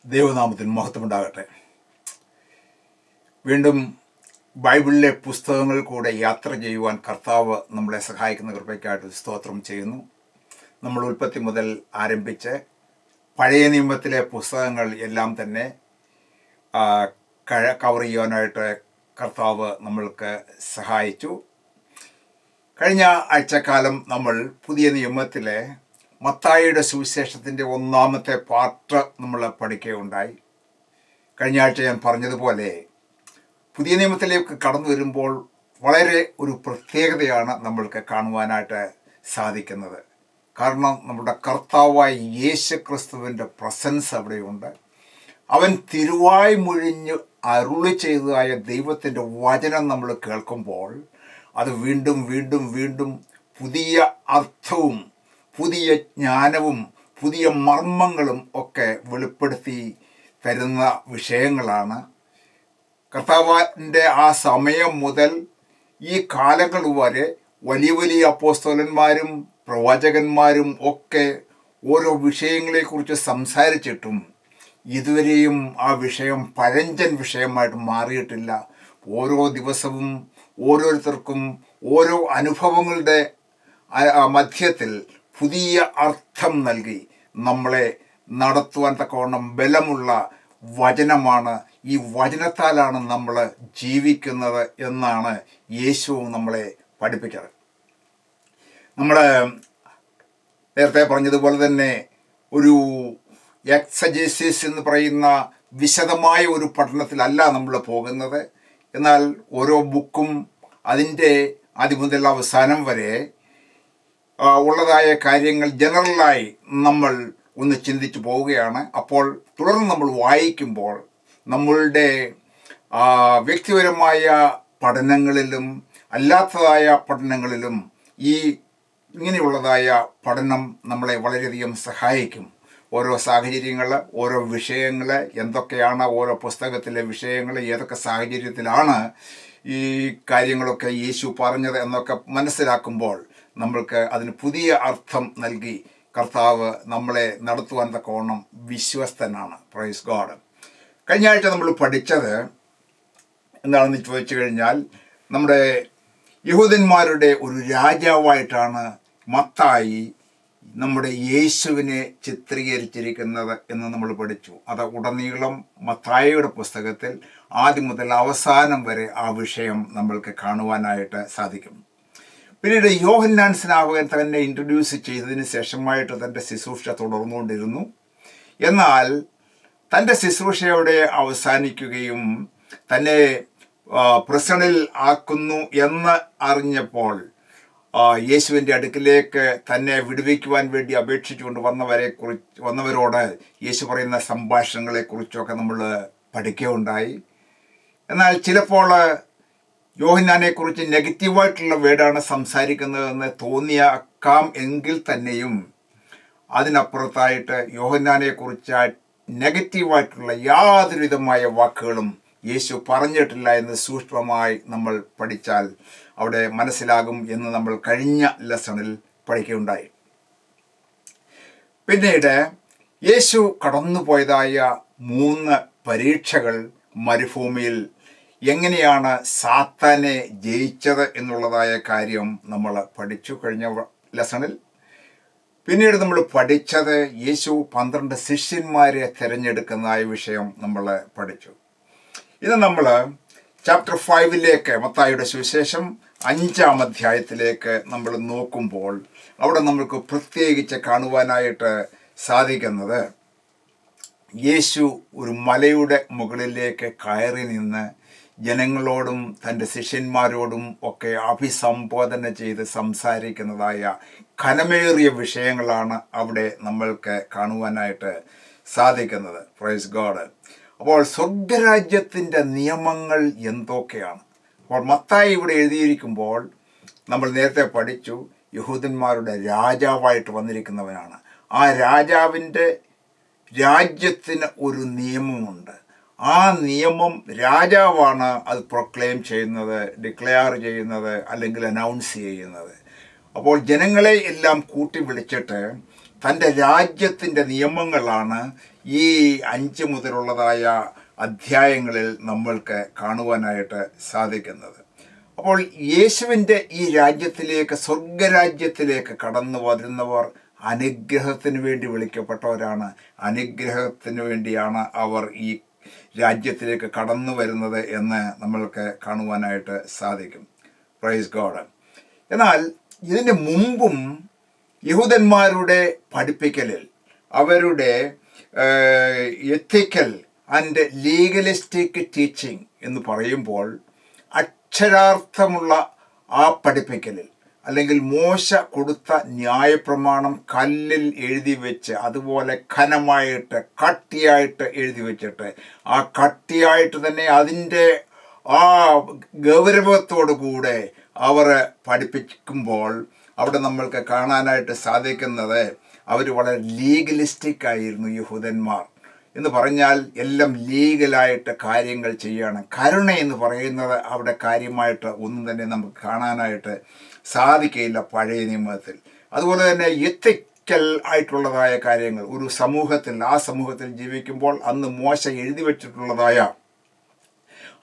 ദൈവനാമത്തിന് മഹത്വമുണ്ടാകട്ടെ. വീണ്ടും ബൈബിളിലെ പുസ്തകങ്ങൾ കൂടെ യാത്ര ചെയ്യുവാൻ കർത്താവ് നമ്മളെ സഹായിക്കുന്ന കൃപയ്ക്കായിട്ട് സ്തോത്രം ചെയ്യുന്നു. നമ്മൾ ഉൽപ്പത്തി മുതൽ ആരംഭിച്ച് പഴയ നിയമത്തിലെ പുസ്തകങ്ങൾ എല്ലാം തന്നെ കവർ ചെയ്യാനായിട്ട് കർത്താവ് നമ്മൾക്ക് സഹായിച്ചു. കഴിഞ്ഞ ആഴ്ചക്കാലം നമ്മൾ പുതിയ നിയമത്തിലെ മത്തായിയുടെ സുവിശേഷത്തിൻ്റെ ഒന്നാമത്തെ പാർട്ട് നമ്മൾ പഠിക്കുകയുണ്ടായി. കഴിഞ്ഞ ആഴ്ച ഞാൻ പറഞ്ഞതുപോലെ പുതിയ നിയമത്തിലേക്ക് കടന്നു വരുമ്പോൾ വളരെ ഒരു പ്രത്യേകതയാണ് നമ്മൾക്ക് കാണുവാനായിട്ട് സാധിക്കുന്നത്. കാരണം നമ്മുടെ കർത്താവായ യേശു ക്രിസ്തുവിൻ്റെ പ്രസൻസ് അവിടെയുണ്ട്. അവൻ തിരുവായി മൊഴിഞ്ഞ് അരുളി ചെയ്തതായ ദൈവത്തിൻ്റെ വചനം നമ്മൾ കേൾക്കുമ്പോൾ അത് വീണ്ടും വീണ്ടും വീണ്ടും പുതിയ അർത്ഥവും പുതിയ ജ്ഞാനവും പുതിയ മർമ്മങ്ങളും ഒക്കെ വെളിപ്പെടുത്തി തരുന്ന വിഷയങ്ങളാണ്. കർത്താവിൻ്റെ ആ സമയം മുതൽ ഈ കാലങ്ങൾ വരെ വലിയ വലിയ അപ്പോസ്തലന്മാരും പ്രവാചകന്മാരും ഒക്കെ ഓരോ വിഷയങ്ങളെക്കുറിച്ച് സംസാരിച്ചിട്ടും ഇതുവരെയും ആ വിഷയം പഴഞ്ചൻ വിഷയമായിട്ട് മാറിയിട്ടില്ല. ഓരോ ദിവസവും ഓരോരുത്തർക്കും ഓരോ അനുഭവങ്ങളുടെ മധ്യത്തിൽ പുതിയ അർത്ഥം നൽകി നമ്മളെ നടത്തുവാൻ തക്കവണ്ണം ബലമുള്ള വചനമാണ്. ഈ വചനത്താലാണ് നമ്മൾ ജീവിക്കുന്നത് എന്നാണ് യേശു നമ്മളെ പഠിപ്പിച്ചത്. നമ്മൾ നേരത്തെ പറഞ്ഞതുപോലെ തന്നെ ഒരു എക്സജസിസ് എന്ന് പറയുന്ന വിശദമായ ഒരു പഠനത്തിലല്ല നമ്മൾ പോകുന്നത്. എന്നാൽ ഓരോ ബുക്കും അതിൻ്റെ ആദ്യം മുതൽ അവസാനം വരെ ഉള്ളതായ കാര്യങ്ങൾ ജനറലായി നമ്മൾ ഒന്ന് ചിന്തിച്ചു പോവുകയാണ്. അപ്പോൾ തുടർന്ന് നമ്മൾ വായിക്കുമ്പോൾ നമ്മളുടെ വ്യക്തിപരമായ പഠനങ്ങളിലും അല്ലാത്തതായ പഠനങ്ങളിലും ഇങ്ങനെയുള്ളതായ പഠനം നമ്മളെ വളരെയധികം സഹായിക്കും. ഓരോ സാഹചര്യങ്ങൾ, ഓരോ വിഷയങ്ങൾ എന്തൊക്കെയാണ്, ഓരോ പുസ്തകത്തിലെ വിഷയങ്ങൾ ഏതൊക്കെ സാഹചര്യത്തിലാണ് ഈ കാര്യങ്ങളൊക്കെ യേശു പറഞ്ഞത് എന്നൊക്കെ മനസ്സിലാക്കുമ്പോൾ നമ്മൾക്ക് അതിന് പുതിയ അർത്ഥം നൽകി കർത്താവ് നമ്മളെ നടത്തുവാൻ തക്കവണ്ണം വിശ്വസ്തനാണ്. Praise God. കഴിഞ്ഞ ആഴ്ച നമ്മൾ പഠിച്ചത് എന്താണെന്ന് ചോദിച്ചു കഴിഞ്ഞാൽ, നമ്മുടെ യഹൂദന്മാരുടെ ഒരു രാജാവായിട്ടാണ് മത്തായി നമ്മുടെ യേശുവിനെ ചിത്രീകരിച്ചിരിക്കുന്നത് എന്ന് നമ്മൾ പഠിച്ചു. അത് ഉടനീളം മത്തായിയുടെ പുസ്തകത്തിൽ ആദ്യം മുതൽ അവസാനം വരെ ആ വിഷയം നമ്മൾക്ക് കാണുവാനായിട്ട് സാധിക്കും. പിന്നീട് യോഹന്നാൻ സ്നാപകൻ തന്നെ ഇൻട്രൊഡ്യൂസ് ചെയ്തതിന് ശേഷമായിട്ട് തൻ്റെ ശുശ്രൂഷ തുടർന്നുകൊണ്ടിരുന്നു. എന്നാൽ തൻ്റെ ശുശ്രൂഷയോടെ അവസാനിക്കുകയും തന്നെ പ്രസണിൽ ആക്കുന്നു എന്ന് അറിഞ്ഞപ്പോൾ യേശുവിൻ്റെ അടുക്കിലേക്ക് തന്നെ വിടുവിക്കുവാൻ വേണ്ടി അപേക്ഷിച്ചുകൊണ്ട് വന്നവരോട് യേശു പറയുന്ന സംഭാഷണങ്ങളെക്കുറിച്ചൊക്കെ നമ്മൾ പഠിക്കുകയുണ്ടായി. എന്നാൽ ചിലപ്പോൾ യോഹന്നാനെക്കുറിച്ച് നെഗറ്റീവായിട്ടുള്ള വേർഡാണ് സംസാരിക്കുന്നതെന്ന് തോന്നിയേക്കാം എങ്കിൽ തന്നെയും അതിനപ്പുറത്തായിട്ട് യോഹന്നാനെക്കുറിച്ച് നെഗറ്റീവായിട്ടുള്ള യാതൊരുവിധമായ വാക്കുകളും യേശു പറഞ്ഞിട്ടില്ല എന്ന് സൂക്ഷ്മമായി നമ്മൾ പഠിച്ചാൽ അവിടെ മനസ്സിലാകും എന്ന് നമ്മൾ കഴിഞ്ഞ ലെസണിൽ പഠിക്കുകയുണ്ടായി. പിന്നീട് യേശു കടന്നുപോയതായ 3 പരീക്ഷകൾ മരുഭൂമിയിൽ എങ്ങനെയാണ് സാത്താനെ ജയിച്ചത് എന്നുള്ളതായ കാര്യം നമ്മൾ പഠിച്ചു കഴിഞ്ഞ ലെസണിൽ. പിന്നീട് നമ്മൾ പഠിച്ചത് യേശു 12 ശിഷ്യന്മാരെ തിരഞ്ഞെടുക്കുന്നതായ വിഷയം നമ്മൾ പഠിച്ചു. ഇത് നമ്മൾ ചാപ്റ്റർ 5 മത്തായിയുടെ സുവിശേഷം 5-ാം അധ്യായത്തിലേക്ക് നമ്മൾ നോക്കുമ്പോൾ അവിടെ നമുക്ക് പ്രത്യേകിച്ച് കാണുവാനായിട്ട് സാധിക്കുന്നത്, യേശു ഒരു മലയുടെ മുകളിലേക്ക് കയറി നിന്ന് ജനങ്ങളോടും തൻ്റെ ശിഷ്യന്മാരോടും ഒക്കെ അഭിസംബോധന ചെയ്ത് സംസാരിക്കുന്നതായ ഘനമേറിയ വിഷയങ്ങളാണ് അവിടെ നമ്മൾക്ക് കാണുവാനായിട്ട് സാധിക്കുന്നത്. Praise God. അപ്പോൾ സ്വർഗരാജ്യത്തിൻ്റെ നിയമങ്ങൾ എന്തൊക്കെയാണ്? അപ്പോൾ മത്തായി ഇവിടെ എഴുതിയിരിക്കുമ്പോൾ നമ്മൾ നേരത്തെ പഠിച്ചു, യഹൂദന്മാരുടെ രാജാവായിട്ട് വന്നിരിക്കുന്നവനാണ്. ആ രാജാവിൻ്റെ രാജ്യത്തിന് ഒരു നിയമമുണ്ട്. ആ നിയമം രാജാവാണ് അത് പ്രൊക്ലെയിം ചെയ്യുന്നത്, ഡിക്ലെയർ ചെയ്യുന്നത്, അല്ലെങ്കിൽ അനൗൺസ് ചെയ്യുന്നത്. അപ്പോൾ ജനങ്ങളെ എല്ലാം കൂട്ടി വിളിച്ചിട്ട് തൻ്റെ രാജ്യത്തിൻ്റെ നിയമങ്ങളാണ് ഈ 5 മുതലുള്ളതായ അധ്യായങ്ങളിൽ നമ്മൾക്ക് കാണുവാനായിട്ട് സാധിക്കുന്നത്. അപ്പോൾ യേശുവിൻ്റെ ഈ രാജ്യത്തിലേക്ക്, സ്വർഗരാജ്യത്തിലേക്ക് കടന്നു വരുന്നവർ അനുഗ്രഹത്തിന് വേണ്ടി വിളിക്കപ്പെട്ടവരാണ്. അനുഗ്രഹത്തിന് വേണ്ടിയാണ് അവർ ഈ രാജ്യത്തിലേക്ക് കടന്നു വരുന്നത് എന്ന് നമ്മൾക്ക് കാണുവാനായിട്ട് സാധിക്കും. Praise God. എന്നാൽ ഇതിന് മുമ്പും യഹൂദന്മാരുടെ പഠിപ്പിക്കലിൽ അവരുടെ എത്തിക്കൽ ആൻഡ് ലീഗലിസ്റ്റിക് ടീച്ചിങ് എന്ന് പറയുമ്പോൾ അക്ഷരാർത്ഥമുള്ള ആ പഠിപ്പിക്കലിൽ, അല്ലെങ്കിൽ മോശ കൊടുത്ത ന്യായപ്രമാണം കല്ലിൽ എഴുതി വെച്ച്, അതുപോലെ ഘനമായിട്ട് കട്ടിയായിട്ട് എഴുതി വെച്ചിട്ട്, ആ കട്ടിയായിട്ട് തന്നെ അതിൻ്റെ ആ ഗൗരവത്തോടു കൂടെ അവർ പഠിപ്പിക്കുമ്പോൾ അവിടെ നമ്മൾക്ക് കാണാനായിട്ട് സാധിക്കുന്നത് അവർ വളരെ ലീഗലിസ്റ്റിക് ആയിരുന്നു യഹൂദന്മാർ. എന്ന് പറഞ്ഞാൽ എല്ലാം ലീഗലായിട്ട് കാര്യങ്ങൾ ചെയ്യണം. കരുണ എന്ന് പറയുന്നത് അവിടെ കാര്യമായിട്ട് ഒന്നും തന്നെ നമുക്ക് കാണാനായിട്ട് സാധിക്കില്ല പഴയ നിയമത്തിൽ. അതുപോലെ തന്നെ എത്തിക്കൽ ആയിട്ടുള്ളതായ കാര്യങ്ങൾ ഒരു സമൂഹത്തിൽ, ആ സമൂഹത്തിൽ ജീവിക്കുമ്പോൾ അന്ന് മോശ എഴുതി വച്ചിട്ടുള്ളതായ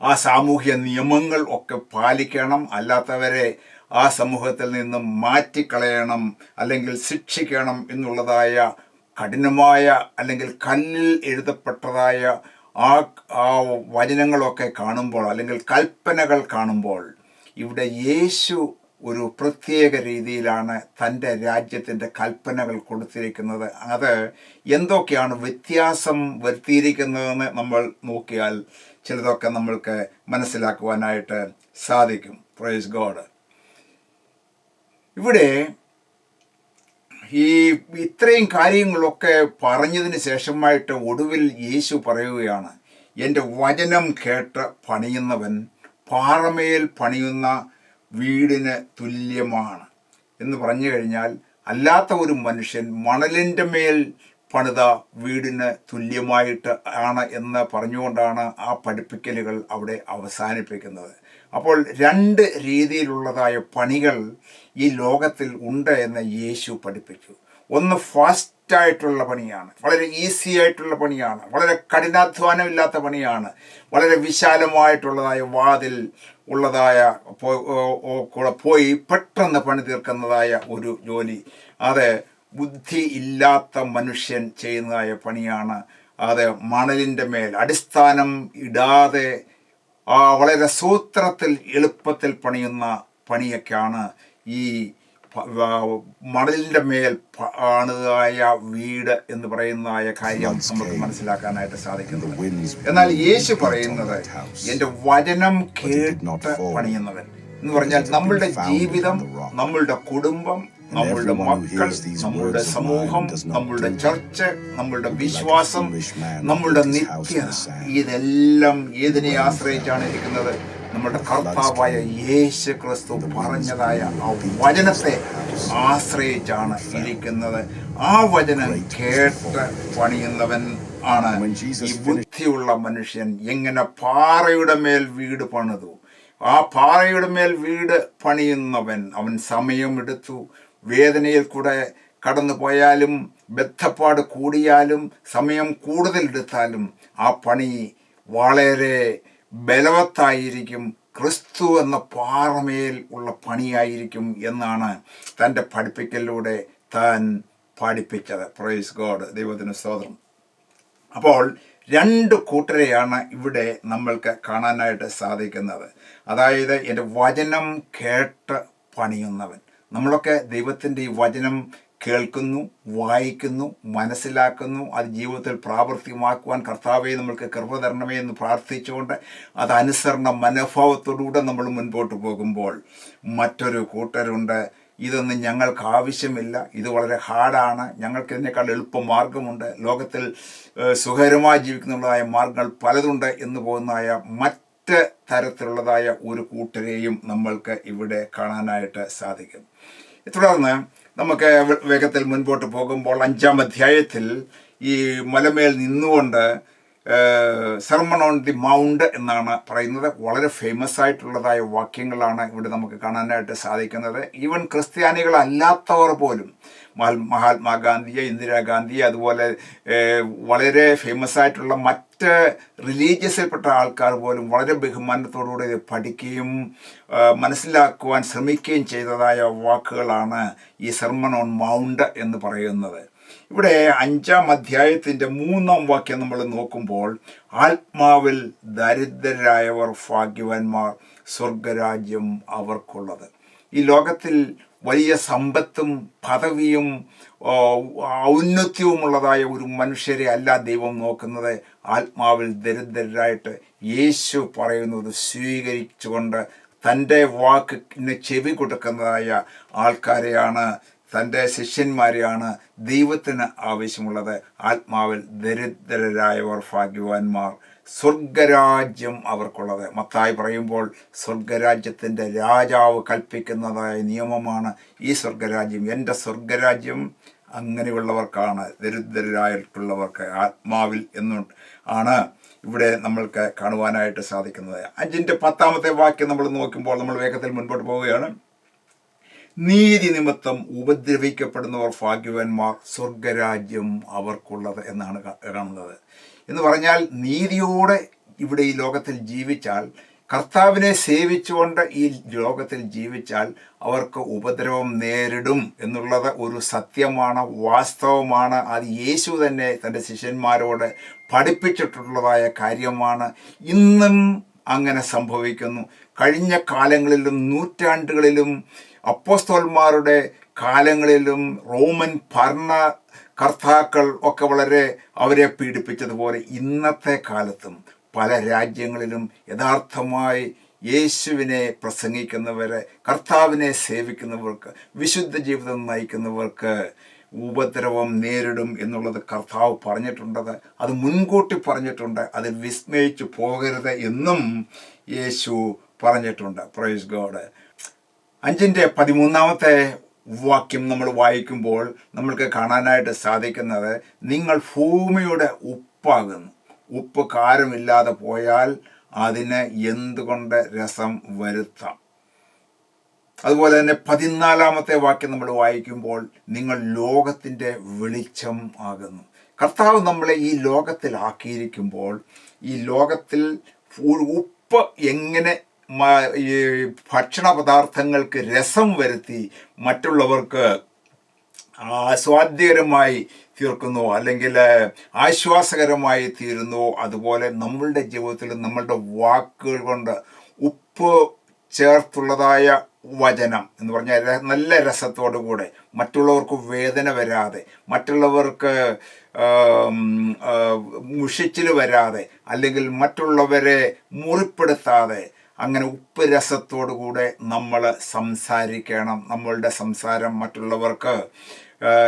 ആ സാമൂഹ്യ നിയമങ്ങൾ ഒക്കെ പാലിക്കണം. അല്ലാത്തവരെ ആ സമൂഹത്തിൽ നിന്നും മാറ്റിക്കളയണം, അല്ലെങ്കിൽ ശിക്ഷിക്കണം എന്നുള്ളതായ കഠിനമായ, അല്ലെങ്കിൽ കല്ലിൽ എഴുതപ്പെട്ടതായ ആ വചനങ്ങളൊക്കെ കാണുമ്പോൾ, അല്ലെങ്കിൽ കൽപ്പനകൾ കാണുമ്പോൾ, ഇവിടെ യേശു ഒരു പ്രത്യേക രീതിയിലാണ് തൻ്റെ രാജ്യത്തിൻ്റെ കൽപ്പനകൾ കൊടുത്തിരിക്കുന്നത്. അത് എന്തൊക്കെയാണ് വ്യത്യാസം വരുത്തിയിരിക്കുന്നതെന്ന് നമ്മൾ നോക്കിയാൽ ചിലതൊക്കെ നമ്മൾക്ക് മനസ്സിലാക്കുവാനായിട്ട് സാധിക്കും. Praise God. ഇവിടെ ഈ ഇത്രയും കാര്യങ്ങളൊക്കെ പറഞ്ഞതിന് ശേഷമായിട്ട് ഒടുവിൽ യേശു പറയുകയാണ്, എൻ്റെ വചനം കേട്ട് പണിയുന്നവൻ പാറമേൽ പണിയുന്ന വീടിന് തുല്യമാണ് എന്ന് പറഞ്ഞു കഴിഞ്ഞാൽ, അല്ലാത്ത ഒരു മനുഷ്യൻ മണലിൻ്റെ മേൽ പണിത വീടിന് തുല്യമായിട്ട് ആണ് എന്ന് പറഞ്ഞുകൊണ്ടാണ് ആ പഠിപ്പിക്കലുകൾ അവിടെ അവസാനിപ്പിക്കുന്നത്. അപ്പോൾ 2 രീതിയിലുള്ളതായ പണികൾ ഈ ലോകത്തിൽ ഉണ്ട് എന്ന് യേശു പഠിപ്പിച്ചു. ഒന്ന് ഫാസ്റ്റായിട്ടുള്ള പണിയാണ്, വളരെ ഈസി ആയിട്ടുള്ള പണിയാണ്, വളരെ കഠിനാധ്വാനമില്ലാത്ത പണിയാണ്, വളരെ വിശാലമായിട്ടുള്ളതായ വാതിൽ ഉള്ളതായ കൂടെ പോയി പെട്ടെന്ന് പണി തീർക്കുന്നതായ ഒരു ജോലി. അത് ബുദ്ധി ഇല്ലാത്ത മനുഷ്യൻ ചെയ്യുന്നതായ പണിയാണ്. അത് മണലിൻ്റെ മേൽ അടിസ്ഥാനം ഇടാതെ വളരെ സൂത്രത്തിൽ എളുപ്പത്തിൽ പണിയുന്ന പണിയൊക്കെയാണ് ഈ മണലിൻ്റെ മേൽ പണിതായ വീട് എന്ന് പറയുന്നതായ കാര്യം നമുക്ക് മനസ്സിലാക്കാനായിട്ട് സാധിക്കുന്നത്. എന്നാൽ യേശു പറയുന്നത് എൻ്റെ വചനം കേട്ട് പണിയുന്നവൻ എന്ന് പറഞ്ഞാൽ നമ്മളുടെ ജീവിതം, നമ്മളുടെ കുടുംബം, നമ്മളുടെ മക്കൾ, നമ്മളുടെ സമൂഹം, നമ്മളുടെ ചർച്ച്, നമ്മളുടെ വിശ്വാസം, നമ്മളുടെ നിത്യത, ഇതെല്ലാം ഏതിനെ ആശ്രയിച്ചാണ് ഇരിക്കുന്നത്? നമ്മുടെ കർത്താവായ യേശു ക്രിസ്തു പറഞ്ഞതായ ആ വചനത്തെ ആശ്രയിച്ചാണ് ഇരിക്കുന്നത്. ആ വചനം കേട്ട് പണിയുന്നവൻ ആണ് ഈ ബുദ്ധിയുള്ള മനുഷ്യൻ. എങ്ങനെ പാറയുടെ മേൽ വീട് പണിതു, ആ പാറയുടെ മേൽ വീട് പണിയുന്നവൻ, അവൻ സമയമെടുത്തു, വേദനയിൽ കൂടെ കടന്നു പോയാലും, ബദ്ധപ്പാട് കൂടിയാലും, സമയം കൂടുതലെടുത്താലും ആ പണി വളരെ ബലവത്തായിരിക്കും. ക്രിസ്തു എന്ന പാറമേൽ ഉള്ള പണിയായിരിക്കും എന്നാണ് തൻ്റെ പഠിപ്പിക്കലിലൂടെ താൻ പഠിപ്പിച്ചത്. പ്രൈസ് ഗോഡ്, ദൈവത്തിന് സ്തോത്രം. അപ്പോൾ 2 കൂട്ടരെയാണ് ഇവിടെ നമ്മൾക്ക് കാണാനായിട്ട് സാധിക്കുന്നത്. അതായത് എൻ്റെ വചനം കേട്ട് പണിയുന്നവൻ. നമ്മളൊക്കെ ദൈവത്തിൻ്റെ ഈ വചനം കേൾക്കുന്നു, വായിക്കുന്നു, മനസ്സിലാക്കുന്നു, അത് ജീവിതത്തിൽ പ്രാവർത്തികമാക്കുവാൻ കർത്താവെ നമ്മൾക്ക് കൃപ തരണമേ എന്ന് പ്രാർത്ഥിച്ചുകൊണ്ട് അത് അനുസരണ മനോഭാവത്തോടുകൂടെ നമ്മൾ മുൻപോട്ട് പോകുമ്പോൾ മറ്റൊരു കൂട്ടരുണ്ട്, ഇതൊന്നും ഞങ്ങൾക്ക് ആവശ്യമില്ല, ഇത് വളരെ ഹാർഡാണ്, ഞങ്ങൾക്ക് ഇതിനേക്കാൾ എളുപ്പ മാർഗമുണ്ട്, ലോകത്തിൽ സുഖകരമായി ജീവിക്കുന്നതായ മാർഗങ്ങൾ പലതുണ്ട് എന്ന് പോകുന്നതായ മറ്റ് തരത്തിലുള്ളതായ ഒരു കൂട്ടരെയും നമ്മൾക്ക് ഇവിടെ കാണാനായിട്ട് സാധിക്കും. തുടർന്ന് നമുക്ക് വേഗത്തിൽ മുൻപോട്ട് പോകുമ്പോൾ 5-ാം അധ്യായത്തിൽ ഈ മലമേൽ നിന്നുകൊണ്ട് സെർമൺ ഓൺ ദി മൗണ്ട് എന്നാണ് പറയുന്നത്. വളരെ ഫേമസ് ആയിട്ടുള്ളതായ വാക്യങ്ങളാണ് ഇവിടെ നമുക്ക് കാണാനായിട്ട് സാധിക്കുന്നത്. ഈവൻ ക്രിസ്ത്യാനികളല്ലാത്തവർ പോലും മഹാത്മാഗാന്ധിയെ, ഇന്ദിരാഗാന്ധിയെ, അതുപോലെ വളരെ ഫേമസ് ആയിട്ടുള്ള മറ്റ് റിലീജിയസിൽപ്പെട്ട ആൾക്കാർ പോലും വളരെ ബഹുമാനത്തോടുകൂടി ഇത് പഠിക്കുകയും മനസ്സിലാക്കുവാൻ ശ്രമിക്കുകയും ചെയ്തതായ വാക്കുകളാണ് ഈ സെർമൺ ഓൺ മൗണ്ട് എന്ന് പറയുന്നത്. ഇവിടെ 5-ാം അധ്യായത്തിൻ്റെ 3-ാം വാക്യം നമ്മൾ നോക്കുമ്പോൾ, ആത്മാവിൽ ദരിദ്രരായവർ ഭാഗ്യവാന്മാർ, സ്വർഗരാജ്യം അവർക്കുള്ളത്. ഈ ലോകത്തിൽ വലിയ സമ്പത്തും പദവിയും ഔന്നത്യവുമുള്ളതായ ഒരു മനുഷ്യരെ അല്ല ദൈവം നോക്കുന്നത്. ആത്മാവിൽ ദരിദ്രരായിട്ട് യേശു പറയുന്നത് സ്വീകരിച്ചുകൊണ്ട് തൻ്റെ വാക്കിന് ചെവി കൊടുക്കുന്നതായ ആൾക്കാരെയാണ്, തൻ്റെ ശിഷ്യന്മാരെയാണ് ദൈവത്തിന് ആവശ്യമുള്ളത്. ആത്മാവിൽ ദരിദ്രരായവർ ഭാഗ്യവാന്മാർ, സ്വർഗരാജ്യം അവർക്കുള്ളത്. മത്തായി പറയുമ്പോൾ സ്വർഗരാജ്യത്തിൻ്റെ രാജാവ് കൽപ്പിക്കുന്നതായ നിയമമാണ് ഈ സ്വർഗരാജ്യം. എൻ്റെ സ്വർഗരാജ്യം അങ്ങനെയുള്ളവർക്കാണ്, ദരിദ്രരായിട്ടുള്ളവർക്ക്, ആത്മാവിൽ എന്നു ആണ് ഇവിടെ നമ്മൾക്ക് കാണുവാനായിട്ട് സാധിക്കുന്നത്. 5-ന്റെ 10-ാമത്തെ വാക്യം നമ്മൾ നോക്കുമ്പോൾ നമ്മൾ വേഗത്തിൽ മുൻപോട്ട് പോവുകയാണ്. നീതി നിമിത്തം ഉപദ്രവിക്കപ്പെടുന്നവർ ഭാഗ്യവാന്മാർ, സ്വർഗരാജ്യം അവർക്കുള്ളത് എന്നാണ് കാണുന്നത്. എന്ന് പറഞ്ഞാൽ നീതിയോടെ ഇവിടെ ഈ ലോകത്തിൽ ജീവിച്ചാൽ, കർത്താവിനെ സേവിച്ചുകൊണ്ട് ഈ ലോകത്തിൽ ജീവിച്ചാൽ അവർക്ക് ഉപദ്രവം നേരിടും എന്നുള്ളത് ഒരു സത്യമാണ്, വാസ്തവമാണ്. അത് യേശു തന്നെ തൻ്റെ ശിഷ്യന്മാരോട് പഠിപ്പിച്ചിട്ടുള്ളതായ കാര്യമാണ്. ഇന്നും അങ്ങനെ സംഭവിക്കുന്നു. കഴിഞ്ഞ കാലങ്ങളിലും നൂറ്റാണ്ടുകളിലും അപ്പോസ്തലന്മാരുടെ കാലങ്ങളിലും റോമൻ ഭരണകർത്താക്കൾ ഒക്കെ വളരെ അവരെ പീഡിപ്പിച്ചതുപോലെ ഇന്നത്തെ കാലത്തും പല രാജ്യങ്ങളിലും യഥാർത്ഥമായി യേശുവിനെ പ്രസംഗിക്കുന്നവരെ, കർത്താവിനെ സേവിക്കുന്നവർക്ക്, വിശുദ്ധ ജീവിതം നയിക്കുന്നവർക്ക് ഉപദ്രവം നേരിടും എന്നുള്ളത് കർത്താവ് പറഞ്ഞിട്ടുണ്ട്. അത് മുൻകൂട്ടി പറഞ്ഞിട്ടുണ്ട്. അതിൽ വിസ്മയിച്ചു പോകരുത് എന്നും യേശു പറഞ്ഞിട്ടുണ്ട്. Praise God. 5-ന്റെ 13-ാമത്തെ വാക്യം നമ്മൾ വായിക്കുമ്പോൾ നമ്മൾക്ക് കാണാനായിട്ട് സാധിക്കുന്നത്, നിങ്ങൾ ഭൂമിയുടെ ഉപ്പാകുന്നു. ഉപ്പ് കാരമില്ലാതെ പോയാൽ അതിന് എന്തുകൊണ്ട് രസം വരുത്താം. അതുപോലെ തന്നെ 14-ാമത്തെ വാക്യം നമ്മൾ വായിക്കുമ്പോൾ, നിങ്ങൾ ലോകത്തിൻ്റെ വെളിച്ചം ആകുന്നു. കർത്താവ് നമ്മളെ ഈ ലോകത്തിലാക്കിയിരിക്കുമ്പോൾ ഈ ലോകത്തിൽ ഉപ്പ് എങ്ങനെ ഈ ഭക്ഷണ പദാർത്ഥങ്ങൾക്ക് രസം വരുത്തി മറ്റുള്ളവർക്ക് ആസ്വാദ്യകരമായി തീർക്കുന്നു, അല്ലെങ്കിൽ ആശ്വാസകരമായി തീരുന്നു, അതുപോലെ നമ്മളുടെ ജീവിതത്തിൽ നമ്മളുടെ വാക്കുകൾ കൊണ്ട് ഉപ്പ് ചേർത്തുള്ളതായ വചനം എന്ന് പറഞ്ഞാൽ നല്ല രസത്തോടു കൂടെ, മറ്റുള്ളവർക്ക് വേദന വരാതെ, മറ്റുള്ളവർക്ക് മുഷിച്ചിൽ വരാതെ, അല്ലെങ്കിൽ മറ്റുള്ളവരെ മുറിപ്പെടുത്താതെ, അങ്ങനെ ഉപ്പ് രസത്തോടു കൂടെ നമ്മൾ സംസാരിക്കണം. നമ്മളുടെ സംസാരം മറ്റുള്ളവർക്ക്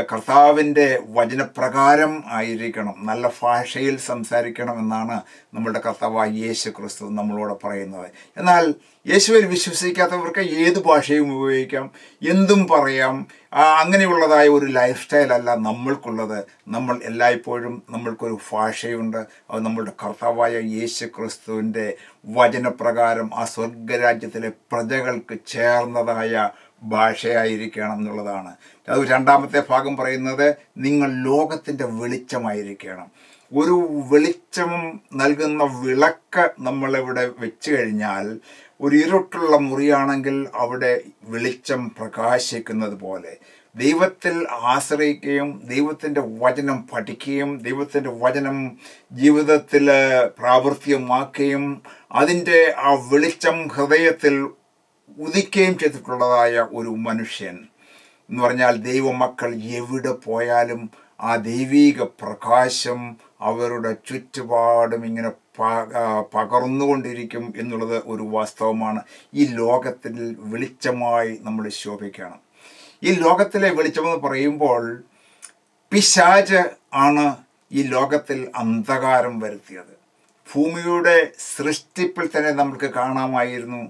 കർത്താവിൻ്റെ വചനപ്രകാരം ആയിരിക്കണം, നല്ല ഭാഷയിൽ സംസാരിക്കണം എന്നാണ് നമ്മളുടെ കർത്താവായ യേശു ക്രിസ്തു നമ്മളോട് പറയുന്നത്. എന്നാൽ യേശുവിൽ വിശ്വസിക്കാത്തവർക്ക് ഏത് ഭാഷയും ഉപയോഗിക്കാം, എന്തും പറയാം. അങ്ങനെയുള്ളതായ ഒരു ലൈഫ് സ്റ്റൈലല്ല നമ്മൾക്കുള്ളത്. നമ്മൾ എല്ലായ്പ്പോഴും നമ്മൾക്കൊരു ഭാഷയുണ്ട്. അത് നമ്മളുടെ കർത്താവായ യേശു ക്രിസ്തുവിൻ്റെ വചനപ്രകാരം ആ സ്വർഗരാജ്യത്തിലെ പ്രജകൾക്ക് ചേർന്നതായ ഭാഷയായിരിക്കണം എന്നുള്ളതാണ്. അത് 2-ാമത്തെ ഭാഗം പറയുന്നത്, നിങ്ങൾ ലോകത്തിൻ്റെ വെളിച്ചമായിരിക്കണം. ഒരു വെളിച്ചം നൽകുന്ന വിളക്ക് നമ്മളിവിടെ വെച്ച് കഴിഞ്ഞാൽ, ഒരു ഇരുട്ടുള്ള മുറിയാണെങ്കിൽ അവിടെ വെളിച്ചം പ്രകാശിക്കുന്നത് പോലെ ദൈവത്തിൽ ആശ്രയിക്കുകയും ദൈവത്തിൻ്റെ വചനം പഠിക്കുകയും ദൈവത്തിൻ്റെ വചനം ജീവിതത്തിൽ പ്രാവർത്തികമാക്കുകയും അതിൻ്റെ ആ വെളിച്ചം ഹൃദയത്തിൽ ഉദിക്കുകയും ചെയ്തിട്ടുള്ളതായ ഒരു മനുഷ്യൻ എന്ന് പറഞ്ഞാൽ, ദൈവമക്കൾ എവിടെ പോയാലും ആ ദൈവീക പ്രകാശം അവരുടെ ചുറ്റുപാടും ഇങ്ങനെ പകർന്നുകൊണ്ടിരിക്കും എന്നുള്ളത് ഒരു വാസ്തവമാണ്. ഈ ലോകത്തിൽ വെളിച്ചമായി നമ്മൾ ശോഭിക്കണം. ഈ ലോകത്തിലെ വെളിച്ചമെന്ന് പറയുമ്പോൾ പിശാച് ആണ് ഈ ലോകത്തിൽ അന്ധകാരം വരുത്തിയത്. ഭൂമിയുടെ സൃഷ്ടിപ്പിൽ തന്നെ നമുക്ക് കാണാമായിരുന്നു,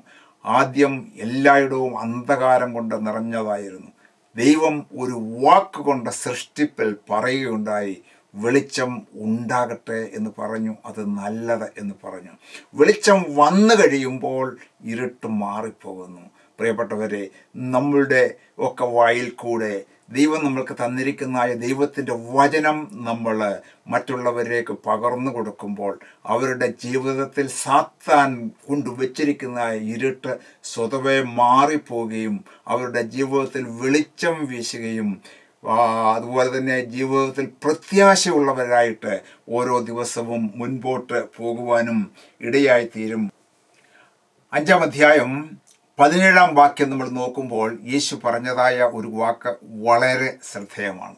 ആദ്യം എല്ലായിടവും അന്ധകാരം കൊണ്ട് നിറഞ്ഞതായിരുന്നു. ദൈവം ഒരു വാക്കുകൊണ്ട് സൃഷ്ടിപ്പിൽ പറയുകയുണ്ടായി, വെളിച്ചം ഉണ്ടാകട്ടെ എന്ന് പറഞ്ഞു. അത് നല്ലത് എന്ന് പറഞ്ഞു. വെളിച്ചം വന്നു കഴിയുമ്പോൾ ഇരുട്ട് മാറിപ്പോകുന്നു. പ്രിയപ്പെട്ടവരെ, നമ്മളുടെ ഒക്കെ വായിൽ കൂടെ ദൈവം നമ്മൾക്ക് തന്നിരിക്കുന്നതായ ദൈവത്തിൻ്റെ വചനം നമ്മൾ മറ്റുള്ളവരിലേക്ക് പകർന്നു കൊടുക്കുമ്പോൾ അവരുടെ ജീവിതത്തിൽ സാത്താൻ കൊണ്ടുവച്ചിരിക്കുന്ന ഇരുട്ട് സ്വതവേ മാറിപ്പോവുകയും അവരുടെ ജീവിതത്തിൽ വെളിച്ചം വീശുകയും അതുപോലെ തന്നെ ജീവിതത്തിൽ പ്രത്യാശയുള്ളവരായിട്ട് ഓരോ ദിവസവും മുൻപോട്ട് പോകുവാനും ഇടയായിത്തീരും. 5-ാം അധ്യായം 17-ാം വാക്യം നമ്മൾ നോക്കുമ്പോൾ യേശു പറഞ്ഞതായ ഒരു വാക്ക് വളരെ ശ്രദ്ധേയമാണ്.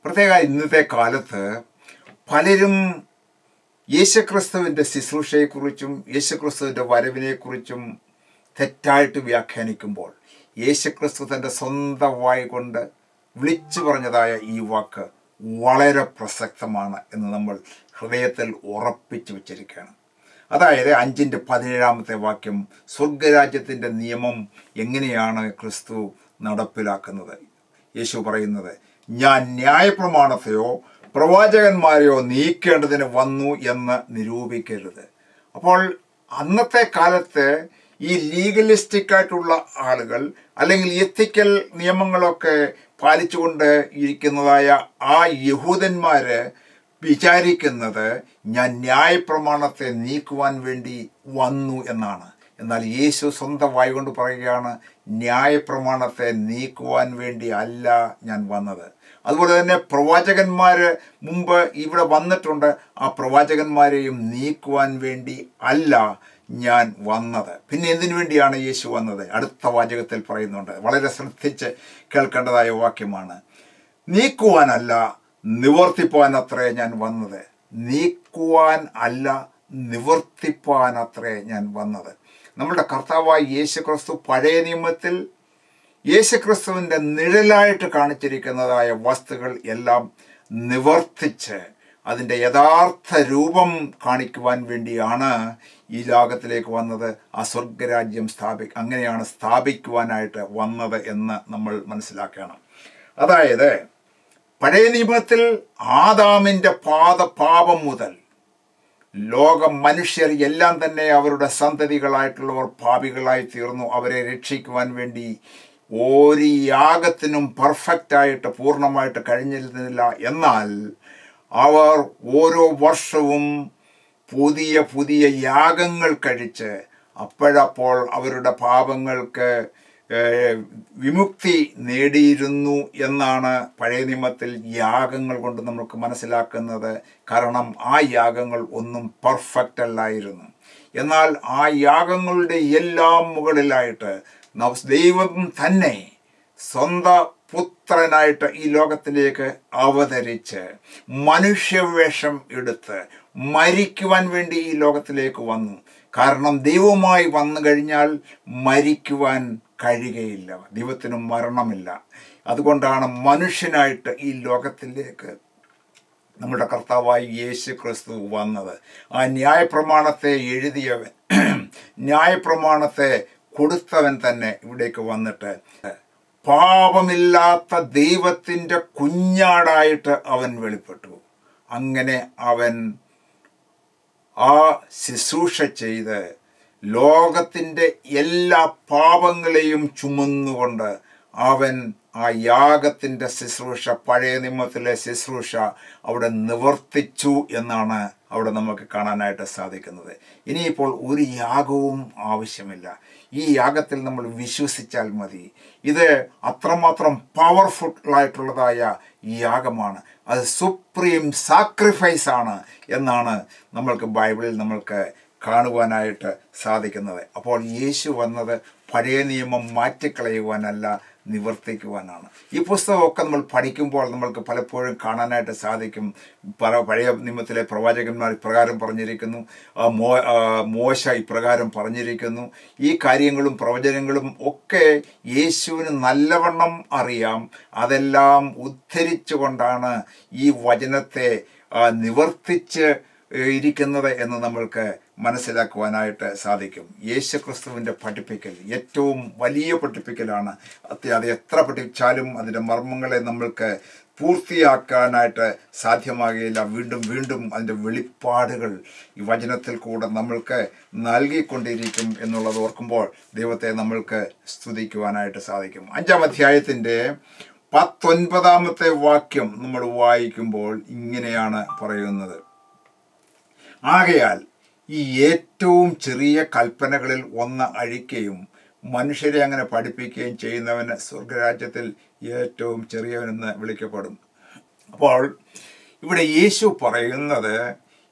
പ്രത്യേക ഇന്നത്തെ കാലത്ത് പലരും യേശുക്രിസ്തുവിൻ്റെ ശുശ്രൂഷയെക്കുറിച്ചും യേശുക്രിസ്തുവിൻ്റെ വരവിനെക്കുറിച്ചും തെറ്റായിട്ട് വ്യാഖ്യാനിക്കുമ്പോൾ യേശുക്രിസ്തു തൻ്റെ സ്വന്തം വായ കൊണ്ട് വിളിച്ചു പറഞ്ഞതായ ഈ വാക്ക് വളരെ പ്രസക്തമാണ് എന്ന് നമ്മൾ ഹൃദയത്തിൽ ഉറപ്പിച്ചു വച്ചിരിക്കുകയാണ്. അതായത് 5-ന്റെ 17-ാമത്തെ വാക്യം സ്വർഗരാജ്യത്തിൻ്റെ നിയമം എങ്ങനെയാണ് ക്രിസ്തു നടപ്പിലാക്കുന്നത്? യേശു പറയുന്നത്, ഞാൻ ന്യായപ്രമാണത്തെയോ പ്രവാചകന്മാരെയോ നീക്കേണ്ടതിന് വന്നു എന്ന് നിരൂപിക്കരുത്. അപ്പോൾ അന്നത്തെ കാലത്ത് ഈ ലീഗലിസ്റ്റിക് ആയിട്ടുള്ള ആളുകൾ അല്ലെങ്കിൽ എത്തിക്കൽ നിയമങ്ങളൊക്കെ പാലിച്ചുകൊണ്ട് ഇരിക്കുന്നതായ ആ യഹൂദന്മാര് വിചാരിക്കുന്നത് ഞാൻ ന്യായപ്രമാണത്തെ നീക്കുവാൻ വേണ്ടി വന്നു എന്നാണ്. എന്നാൽ യേശു സ്വന്തം വായ കൊണ്ട് പറയുകയാണ്, ന്യായപ്രമാണത്തെ നീക്കുവാൻ വേണ്ടി അല്ല ഞാൻ വന്നത്. അതുപോലെ തന്നെ പ്രവാചകന്മാർ മുമ്പ് ഇവിടെ വന്നിട്ടുണ്ട്, ആ പ്രവാചകന്മാരെയും നീക്കുവാൻ വേണ്ടി അല്ല ഞാൻ വന്നത്. പിന്നെ എന്തിനു വേണ്ടിയാണ് യേശു വന്നത്? അടുത്ത വാചകത്തിൽ പറയുന്നുണ്ട്, വളരെ ശ്രദ്ധിച്ച് കേൾക്കേണ്ടതായ വാക്യമാണ്. നീക്കുവാനല്ല നിവർത്തിപ്പാൻ അത്രേ ഞാൻ വന്നത്. നീക്കുവാൻ അല്ല നിവർത്തിപ്പാൻ അത്രേ ഞാൻ വന്നത്. നമ്മുടെ കർത്താവായ യേശുക്രിസ്തു പഴയ നിയമത്തിൽ യേശുക്രിസ്തുവിൻ്റെ നിഴലായിട്ട് കാണിച്ചിരിക്കുന്നതായ വസ്തുക്കൾ എല്ലാം നിവർത്തിച്ച് അതിൻ്റെ യഥാർത്ഥ രൂപം കാണിക്കുവാൻ വേണ്ടിയാണ് ഈ ലോകത്തിലേക്ക് വന്നത്. ആ സ്വർഗരാജ്യം അങ്ങനെയാണ് സ്ഥാപിക്കുവാനായിട്ട് വന്നത് എന്ന് നമ്മൾ മനസ്സിലാക്കണം. അതായത് പഴയ നിയമത്തിൽ ആദാമിൻ്റെ പാപം മുതൽ ലോകം മനുഷ്യർ എല്ലാം തന്നെ അവരുടെ സന്തതികളായിട്ടുള്ളവർ പാപികളായി തീർന്നു. അവരെ രക്ഷിക്കുവാൻ വേണ്ടി ഒരു യാഗത്തിനും പെർഫെക്റ്റായിട്ട് പൂർണ്ണമായിട്ട് കഴിഞ്ഞിരുന്നില്ല. എന്നാൽ അവർ ഓരോ വർഷവും പുതിയ പുതിയ യാഗങ്ങൾ കഴിച്ച് അപ്പോഴപ്പോൾ അവരുടെ പാപങ്ങൾക്ക് വിമുക്തി നേടിയിരുന്നു എന്നാണ് പഴയ നിയമത്തിൽ യാഗങ്ങൾ കൊണ്ട് നമുക്ക് മനസ്സിലാക്കുന്നത്. കാരണം ആ യാഗങ്ങൾ ഒന്നും പെർഫെക്റ്റ് അല്ലായിരുന്നു. എന്നാൽ ആ യാഗങ്ങളുടെ എല്ലാം മുകളിലായിട്ട് ദൈവം തന്നെ സ്വന്തം പുത്രനായിട്ട് ഈ ലോകത്തിലേക്ക് അവതരിച്ച് മനുഷ്യവേഷം എടുത്ത് മരിക്കുവാൻ വേണ്ടി ഈ ലോകത്തിലേക്ക് വന്നു. കാരണം ദൈവമായി വന്നു കഴിഞ്ഞാൽ മരിക്കുവാൻ കഴിയുകയില്ല, ദൈവത്തിന് മരണമില്ല. അതുകൊണ്ടാണ് മനുഷ്യനായിട്ട് ഈ ലോകത്തിലേക്ക് നമ്മുടെ കർത്താവായ യേശു ക്രിസ്തു വന്നത്. ആ ന്യായപ്രമാണത്തെ എഴുതിയവൻ, ന്യായപ്രമാണത്തെ കൊടുത്തവൻ തന്നെ ഇവിടേക്ക് വന്നിട്ട് പാപമില്ലാത്ത ദൈവത്തിൻ്റെ കുഞ്ഞാടായിട്ട് അവൻ വെളിപ്പെട്ടു. അങ്ങനെ അവൻ ആ ശുശ്രൂഷ ചെയ്ത് ലോകത്തിൻ്റെ എല്ലാ പാപങ്ങളെയും ചുമന്നുകൊണ്ട് അവൻ ആ യാഗത്തിൻ്റെ ശുശ്രൂഷ, പഴയ നിയമത്തിലെ ശുശ്രൂഷ അവിടെ നിവർത്തിച്ചു എന്നാണ് അവിടെ നമുക്ക് കാണാനായിട്ട് സാധിക്കുന്നത്. ഇനിയിപ്പോൾ ഒരു യാഗവും ആവശ്യമില്ല. ഈ യാഗത്തിൽ നമ്മൾ വിശ്വസിച്ചാൽ മതി. ഇത് അത്രമാത്രം പവർഫുള്ളായിട്ടുള്ളതായ യാഗമാണ്. അത് സുപ്രീം സാക്രിഫൈസ് ആണ് എന്നാണ് നമ്മൾക്ക് ബൈബിളിൽ നമ്മൾക്ക് കാണുവാനായിട്ട് സാധിക്കുന്നത്. അപ്പോൾ യേശു വന്നത് പഴയ നിയമം മാറ്റിക്കളയുവാനല്ല, നിവർത്തിക്കുവാനാണ്. ഈ പുസ്തകമൊക്കെ നമ്മൾ പഠിക്കുമ്പോൾ നമ്മൾക്ക് പലപ്പോഴും കാണാനായിട്ട് സാധിക്കും. പഴയ നിയമത്തിലെ പ്രവാചകന്മാർ ഇപ്രകാരം പറഞ്ഞിരിക്കുന്നു, മോശ ഇപ്രകാരം പറഞ്ഞിരിക്കുന്നു. ഈ കാര്യങ്ങളും പ്രവചനങ്ങളും ഒക്കെ യേശുവിന് നല്ലവണ്ണം അറിയാം. അതെല്ലാം ഉദ്ധരിച്ചുകൊണ്ടാണ് ഈ വചനത്തെ നിവർത്തിച്ച് ഇരിക്കുന്നത് എന്ന് നമ്മൾക്ക് മനസ്സിലാക്കുവാനായിട്ട് സാധിക്കും. യേശുക്രിസ്തുവിൻ്റെ പഠിപ്പിക്കൽ ഏറ്റവും വലിയ പഠിപ്പിക്കലാണ്. അത് എത്ര പഠിച്ചാലും അതിൻ്റെ മർമ്മങ്ങളെ നമ്മൾക്ക് പൂർത്തിയാക്കാനായിട്ട് സാധ്യമാകുകയില്ല. വീണ്ടും വീണ്ടും അതിൻ്റെ വെളിപ്പാടുകൾ ഈ വചനത്തിൽ കൂടെ നമ്മൾക്ക് നൽകിക്കൊണ്ടിരിക്കും എന്നുള്ളത് ഓർക്കുമ്പോൾ ദൈവത്തെ നമ്മൾക്ക് സ്തുതിക്കുവാനായിട്ട് സാധിക്കും. 5-ാം അധ്യായത്തിൻ്റെ 19 വാക്യം നമ്മൾ വായിക്കുമ്പോൾ ഇങ്ങനെയാണ് പറയുന്നത്: ആകയാൽ ഈ ഏറ്റവും ചെറിയ കൽപ്പനകളിൽ ഒന്ന് അഴിക്കുകയും മനുഷ്യരെ അങ്ങനെ പഠിപ്പിക്കുകയും ചെയ്യുന്നവന് സ്വർഗരാജ്യത്തിൽ ഏറ്റവും ചെറിയവനെന്ന് വിളിക്കപ്പെടും. അപ്പോൾ ഇവിടെ യേശു പറയുന്നത്,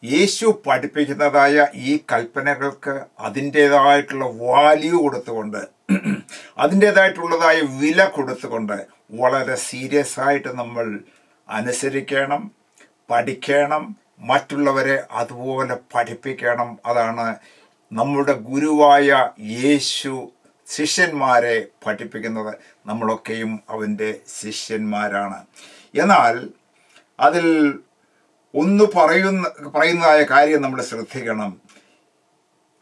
യേശു പഠിപ്പിക്കുന്നതായ ഈ കൽപ്പനകൾക്ക് അതിൻ്റേതായിട്ടുള്ള വാല്യൂ കൊടുത്തുകൊണ്ട്, അതിൻ്റേതായിട്ടുള്ളതായ വില കൊടുത്തുകൊണ്ട് വളരെ സീരിയസ് ആയിട്ട് നമ്മൾ അനുസരിക്കണം, പഠിക്കണം, മറ്റുള്ളവരെ അതുപോലെ പഠിപ്പിക്കണം. അതാണ് നമ്മുടെ ഗുരുവായ യേശു ശിഷ്യന്മാരെ പഠിപ്പിക്കുന്നത്. നമ്മളൊക്കെയും അവൻ്റെ ശിഷ്യന്മാരാണ്. എന്നാൽ അതിൽ ഒന്ന് പറയുന്നതായ കാര്യം നമ്മൾ ശ്രദ്ധിക്കണം.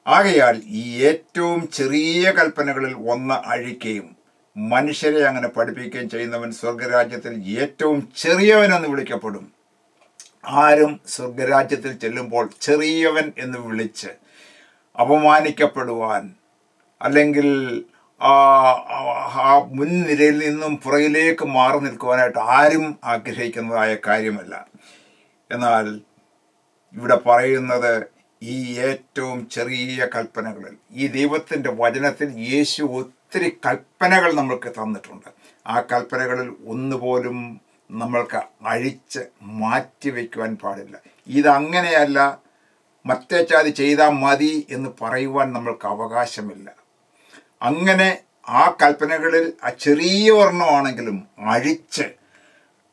ആകയാൽ ഈ ഏറ്റവും ചെറിയ കൽപ്പനകളിൽ ഒന്ന് അഴിക്കുകയും മനുഷ്യരെ അങ്ങനെ പഠിപ്പിക്കുകയും ചെയ്യുന്നവൻ സ്വർഗരാജ്യത്തിൽ ഏറ്റവും ചെറിയവനെന്ന് വിളിക്കപ്പെടും. ആരും സ്വർഗരാജ്യത്തിൽ ചെല്ലുമ്പോൾ ചെറിയവൻ എന്ന് വിളിച്ച് അപമാനിക്കപ്പെടുവാൻ, അല്ലെങ്കിൽ ആ മുൻനിരയിൽ നിന്നും പുറകിലേക്ക് മാറി നിൽക്കുവാനായിട്ട് ആരും ആഗ്രഹിക്കുന്നതായ കാര്യമല്ല. എന്നാൽ ഇവിടെ പറയുന്നത് ഈ ഏറ്റവും ചെറിയ കൽപ്പനകളിൽ, ഈ ദൈവത്തിൻ്റെ വചനത്തിൽ യേശു ഒത്തിരി കൽപ്പനകൾ നമ്മൾക്ക് തന്നിട്ടുണ്ട്. ആ കൽപ്പനകളിൽ ഒന്നുപോലും നമ്മൾക്ക് അഴിച്ച് മാറ്റിവെക്കുവാൻ പാടില്ല. ഇതങ്ങനെയല്ല, മറ്റേ ചാതി ചെയ്താൽ മതി എന്ന് പറയുവാൻ നമ്മൾക്ക് അവകാശമില്ല. അങ്ങനെ ആ കൽപ്പനകളിൽ ആ ചെറിയ ഒരെണ്ണമാണെങ്കിലും അഴിച്ച്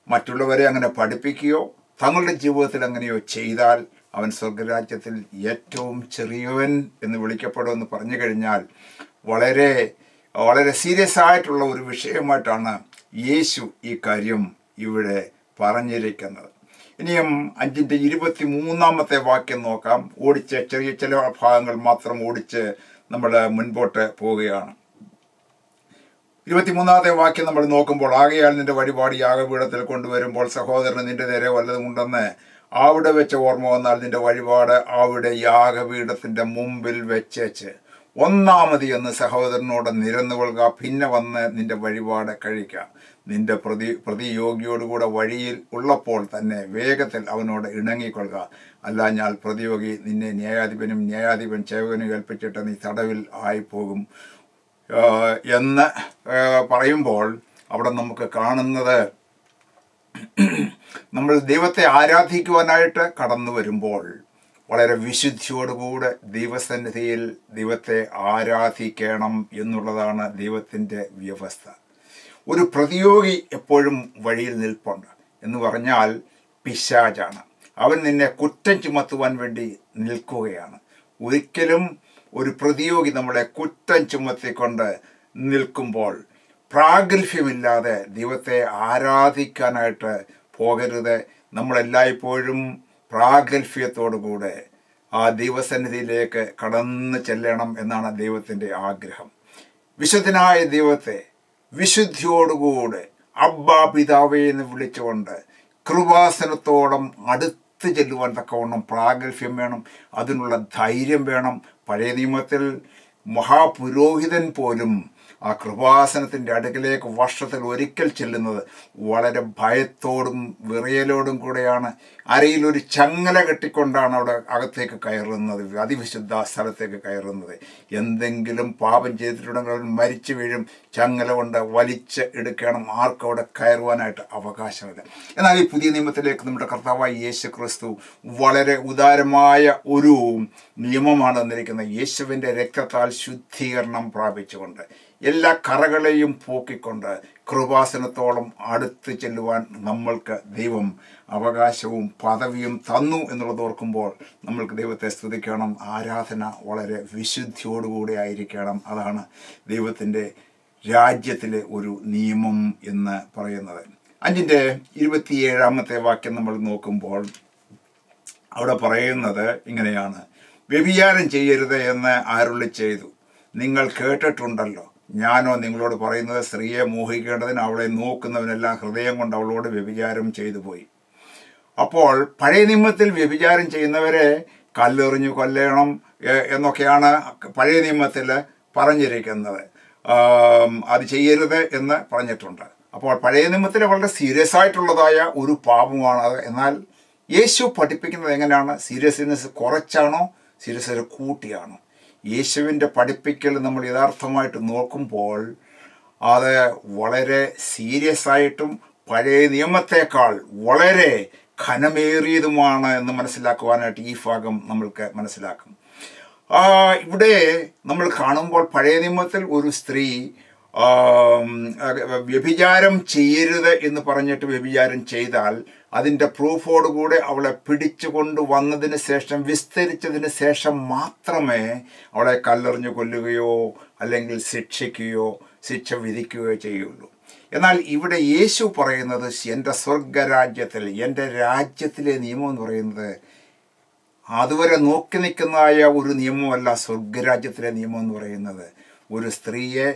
മറ്റുള്ളവരെ അങ്ങനെ പഠിപ്പിക്കുകയോ തങ്ങളുടെ ജീവിതത്തിൽ അങ്ങനെയോ ചെയ്താൽ അവൻ സ്വർഗരാജ്യത്തിൽ ഏറ്റവും ചെറിയവൻ എന്ന് വിളിക്കപ്പെടുമെന്ന് പറഞ്ഞു കഴിഞ്ഞാൽ വളരെ വളരെ സീരിയസ് ആയിട്ടുള്ള ഒരു വിഷയമായിട്ടാണ് യേശു ഈ കാര്യം ഇവിടെ പറഞ്ഞിരിക്കുന്നത്. ഇനിയും 5:23 വാക്യം നോക്കാം. ഓടിച്ച് ചില ഭാഗങ്ങൾ മാത്രം ഓടിച്ച് നമ്മൾ മുൻപോട്ട് പോവുകയാണ്. 23 വാക്യം നമ്മൾ നോക്കുമ്പോൾ, ആകയാൽ നിന്റെ വഴിപാട് യാഗപീഠത്തിൽ കൊണ്ടുവരുമ്പോൾ സഹോദരന് നിന്റെ നേരെ വല്ലതും ഉണ്ടെന്ന് അവിടെ വെച്ച് ഓർമ്മ വന്നാൽ നിന്റെ വഴിപാട് അവിടെ യാഗപീഠത്തിൻ്റെ മുമ്പിൽ വെച്ചേച്ച് ഒന്നാമത് എന്ന് സഹോദരനോട് നിരന്നു കൊള്ളുക. പിന്നെ വന്ന് നിന്റെ വഴിപാട് കഴിക്കുക. നിന്റെ പ്രതിയോഗിയോടുകൂടെ വഴിയിൽ ഉള്ളപ്പോൾ തന്നെ വേഗത്തിൽ അവനോട് ഇണങ്ങിക്കൊള്ളുക. അല്ലാഞ്ഞാൽ പ്രതിയോഗി നിന്നെ ന്യായാധിപൻ സേവകനും ഏൽപ്പിച്ചിട്ട് നീ തടവിൽ ആയിപ്പോകും എന്ന് പറയുമ്പോൾ അവിടെ നമുക്ക് കാണുന്നത്, നമ്മൾ ദൈവത്തെ ആരാധിക്കുവാനായിട്ട് കടന്നു വരുമ്പോൾ വളരെ വിശുദ്ധിയോടുകൂടെ ദൈവസന്നിധിയിൽ ദൈവത്തെ ആരാധിക്കണം എന്നുള്ളതാണ് ദൈവത്തിൻ്റെ വ്യവസ്ഥ. ഒരു പ്രതിയോഗി എപ്പോഴും വഴിയിൽ നിൽപ്പുണ്ട് എന്ന് പറഞ്ഞാൽ പിശാചാണ്. അവൻ നിന്നെ കുറ്റം ചുമത്തുവാൻ വേണ്ടി നിൽക്കുകയാണ്. ഒരിക്കലും ഒരു പ്രതിയോഗി നമ്മളെ കുറ്റം ചുമത്തിക്കൊണ്ട് നിൽക്കുമ്പോൾ പ്രാഗൽഭ്യമില്ലാതെ ദൈവത്തെ ആരാധിക്കാനായിട്ട് പോകരുത്. നമ്മളെല്ലായ്പ്പോഴും പ്രാഗൽഭ്യത്തോടുകൂടെ ആ ദൈവസന്നിധിയിലേക്ക് കടന്നു ചെല്ലണം എന്നാണ് ദൈവത്തിൻ്റെ ആഗ്രഹം. വിശുദ്ധനായ ദൈവത്തെ വിശുദ്ധിയോടുകൂടെ അബ്ബാ പിതാവേ എന്ന് വിളിച്ചുകൊണ്ട് കൃപാസനത്തോളം അടുത്ത് ചെല്ലുവാൻ തക്കവണ്ണം പ്രാഗൽഭ്യം വേണം, അതിനുള്ള ധൈര്യം വേണം. പഴയ നിയമത്തിൽ മഹാപുരോഹിതൻ പോലും ആ കൃപാസനത്തിൻ്റെ അടുക്കിലേക്ക് വർഷത്തിൽ ഒരിക്കൽ ചെല്ലുന്നത് വളരെ ഭയത്തോടും വിറയലോടും കൂടെയാണ്. അരയിലൊരു ചങ്ങല കെട്ടിക്കൊണ്ടാണ് അവിടെ അകത്തേക്ക് കയറുന്നത്, അതിവിശുദ്ധ സ്ഥലത്തേക്ക് കയറുന്നത്. എന്തെങ്കിലും പാപം ചെയ്തിട്ടുണ്ടെങ്കിൽ അവൻ മരിച്ചു വീഴും. ചങ്ങല കൊണ്ട് വലിച്ച് എടുക്കണം. ആർക്കും അവിടെ കയറുവാനായിട്ട് അവകാശമില്ല. എന്നാൽ ഈ പുതിയ നിയമത്തിലേക്ക് നമ്മുടെ കർത്താവായ യേശു ക്രിസ്തു വളരെ ഉദാരമായ ഒരു നിയമമാണ് തന്നിരിക്കുന്നത്. യേശുവിൻ്റെ രക്തത്താൽ ശുദ്ധീകരണം പ്രാപിച്ചുകൊണ്ട് എല്ലാ കറകളെയും പോക്കിക്കൊണ്ട് കൃപാസനത്തോളം അടുത്ത് ചെല്ലുവാൻ നമ്മൾക്ക് ദൈവം അവകാശവും പദവിയും തന്നു എന്നുള്ളത് ഓർക്കുമ്പോൾ നമ്മൾക്ക് ദൈവത്തെ സ്തുതിക്കണം. ആരാധന വളരെ വിശുദ്ധിയോടുകൂടി ആയിരിക്കണം. അതാണ് ദൈവത്തിൻ്റെ രാജ്യത്തിലെ ഒരു നിയമം എന്ന് പറയുന്നത്. 5:27 വാക്യം നമ്മൾ നോക്കുമ്പോൾ അവിടെ പറയുന്നത് ഇങ്ങനെയാണ്: വ്യഭിചാരം ചെയ്യരുത് എന്ന് അരുളി ചെയ്തു, നിങ്ങൾ കേട്ടിട്ടുണ്ടല്ലോ. ഞാനോ നിങ്ങളോട് പറയുന്നത്, സ്ത്രീയെ മോഹിക്കേണ്ടതിന് അവളെ നോക്കുന്നവനെല്ലാം ഹൃദയം കൊണ്ട് അവളോട് വ്യഭിചാരം ചെയ്തു പോയി. അപ്പോൾ പഴയ നിയമത്തിൽ വ്യഭിചാരം ചെയ്യുന്നവരെ കല്ലെറിഞ്ഞു കൊല്ലണം എന്നൊക്കെയാണ് പഴയ നിയമത്തിൽ പറഞ്ഞിരിക്കുന്നത്. അത് ചെയ്യരുത് എന്ന് പറഞ്ഞിട്ടുണ്ട്. അപ്പോൾ പഴയ നിയമത്തിലെ വളരെ സീരിയസ് ആയിട്ടുള്ളതായ ഒരു പാപമാണ് അത്. എന്നാൽ യേശു പഠിപ്പിക്കുന്നത് എങ്ങനെയാണ്? സീരിയസ്നെസ് കുറച്ചാണോ സീരിയസ്നെസ് കൂട്ടിയാണോ? യേശുവിൻ്റെ പഠിപ്പിക്കൽ നമ്മൾ യഥാർത്ഥമായിട്ട് നോക്കുമ്പോൾ അത് വളരെ സീരിയസ് ആയിട്ടും പഴയ നിയമത്തേക്കാൾ വളരെ ഘനമേറിയതുമാണ് എന്ന് മനസ്സിലാക്കുവാനായിട്ട് ഈ ഭാഗം നമ്മൾക്ക് മനസ്സിലാക്കും. ഇവിടെ നമ്മൾ കാണുമ്പോൾ പഴയ നിയമത്തിൽ ഒരു സ്ത്രീ വ്യഭിചാരം ചെയ്യരുത് എന്ന് പറഞ്ഞിട്ട് വ്യഭിചാരം ചെയ്താൽ അതിൻ്റെ പ്രൂഫോടുകൂടെ അവളെ പിടിച്ചുകൊണ്ട് വന്നതിന് ശേഷം വിസ്തരിച്ചതിന് ശേഷം മാത്രമേ അവളെ കല്ലെറിഞ്ഞു കൊല്ലുകയോ അല്ലെങ്കിൽ ശിക്ഷിക്കുകയോ ശിക്ഷ വിധിക്കുകയോ ചെയ്യുള്ളൂ. എന്നാൽ ഇവിടെ യേശു പറയുന്നത് എൻ്റെ സ്വർഗരാജ്യത്തിൽ, എൻ്റെ രാജ്യത്തിലെ നിയമം എന്ന് പറയുന്നത് അതുവരെ നോക്കി നിൽക്കുന്നതായ ഒരു നിയമമല്ല. സ്വർഗരാജ്യത്തിലെ നിയമം എന്ന് പറയുന്നത് ഒരു സ്ത്രീയെ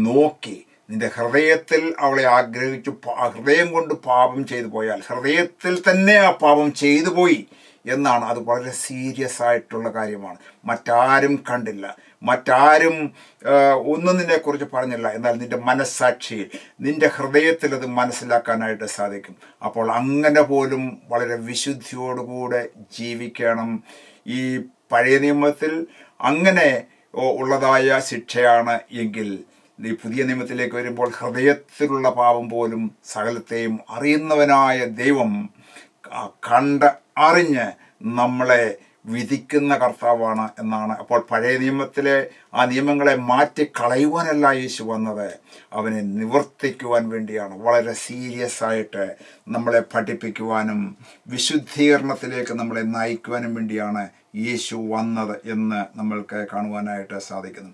നോക്കി നിന്റെ ഹൃദയത്തിൽ അവളെ ആഗ്രഹിച്ചു ഹൃദയം കൊണ്ട് പാപം ചെയ്തു പോയാൽ ഹൃദയത്തിൽ തന്നെ ആ പാപം ചെയ്തു പോയി എന്നാണ്. അത് വളരെ സീരിയസ് ആയിട്ടുള്ള കാര്യമാണ്. മറ്റാരും കണ്ടില്ല, മറ്റാരും ഒന്നും നിന്നെക്കുറിച്ച് പറഞ്ഞില്ല, എന്നാൽ നിന്റെ മനസ്സാക്ഷിയിൽ നിന്റെ ഹൃദയത്തിൽ അത് മനസ്സിലാക്കാനായിട്ട് സാധിക്കും. അപ്പോൾ അങ്ങനെ പോലും വളരെ വിശുദ്ധിയോടുകൂടെ ജീവിക്കണം. ഈ പഴയ നിയമത്തിൽ അങ്ങനെ ഉള്ളതായ ശിക്ഷയാണ് എങ്കിൽ ഈ പുതിയ നിയമത്തിലേക്ക് വരുമ്പോൾ ഹൃദയത്തിലുള്ള പാപം പോലും സകലത്തെയും അറിയുന്നവനായ ദൈവം അറിഞ്ഞ് നമ്മളെ വിധിക്കുന്ന കർത്താവാണ് എന്നാണ്. അപ്പോൾ പഴയ നിയമത്തിലെ ആ നിയമങ്ങളെ മാറ്റിക്കളയുവാനല്ല യേശു വന്നത്, അവനെ നിവർത്തിക്കുവാൻ വേണ്ടിയാണ്. വളരെ സീരിയസ് ആയിട്ട് നമ്മളെ പഠിപ്പിക്കുവാനും വിശുദ്ധീകരണത്തിലേക്ക് നമ്മളെ നയിക്കുവാനും വേണ്ടിയാണ് യേശു വന്നത് എന്ന് നമ്മൾക്ക് കാണുവാനായിട്ട് സാധിക്കുന്നു.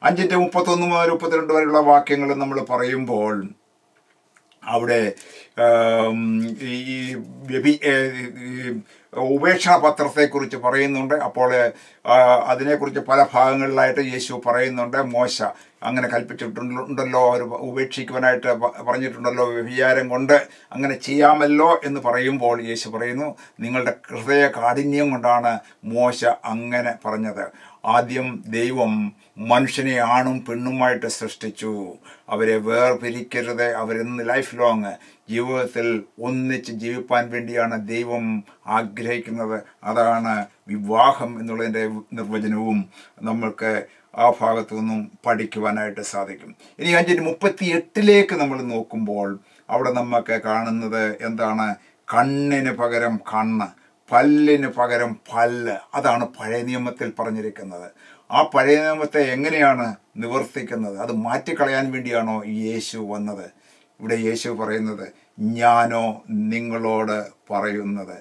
5:31 മുതൽ 32 വരെയുള്ള വാക്യങ്ങൾ നമ്മൾ പറയുമ്പോൾ അവിടെ ഈ ഉപേക്ഷണ പത്രത്തെക്കുറിച്ച് പറയുന്നുണ്ട്. അപ്പോൾ അതിനെക്കുറിച്ച് പല ഭാഗങ്ങളിലായിട്ട് യേശു പറയുന്നുണ്ട്. മോശ അങ്ങനെ കൽപ്പിച്ചിട്ടുണ്ടല്ലോ, അവർ ഉപേക്ഷിക്കുവാനായിട്ട് പറഞ്ഞിട്ടുണ്ടല്ലോ, വ്യഭിചാരം കൊണ്ട് അങ്ങനെ ചെയ്യാമല്ലോ എന്ന് പറയുമ്പോൾ യേശു പറയുന്നു, നിങ്ങളുടെ ഹൃദയ കാഠിന്യം കൊണ്ടാണ് മോശ അങ്ങനെ പറഞ്ഞത്. ആദ്യം ദൈവം മനുഷ്യനെ ആണും പെണ്ണുമായിട്ട് സൃഷ്ടിച്ചു. അവരെ വേർപിരിക്കരുത്, അവരെന്ന് ലൈഫ് ലോങ് ജീവിതത്തിൽ ഒന്നിച്ച് ജീവിപ്പാൻ വേണ്ടിയാണ് ദൈവം ആഗ്രഹിക്കുന്നത്. അതാണ് വിവാഹം എന്നുള്ളതിൻ്റെ നിർവചനവും നമ്മൾക്ക് ആ ഭാഗത്തു നിന്നും പഠിക്കുവാനായിട്ട് സാധിക്കും. ഇനി 5:38 നമ്മൾ നോക്കുമ്പോൾ അവിടെ നമുക്ക് കാണുന്നത് എന്താണ്? കണ്ണിന് പകരം കണ്ണ്, പല്ലിന് പകരം പല്ല്. അതാണ് പഴയ നിയമത്തിൽ പറഞ്ഞിരിക്കുന്നത്. ആ പഴയ നിയമത്തെ എങ്ങനെയാണ് നിവർത്തിക്കുന്നത്? അത് മാറ്റിക്കളയാൻ വേണ്ടിയാണോ യേശു വന്നത്? ഇവിടെ യേശു പറയുന്നത്, ഞാനോ നിങ്ങളോട് പറയുന്നത്,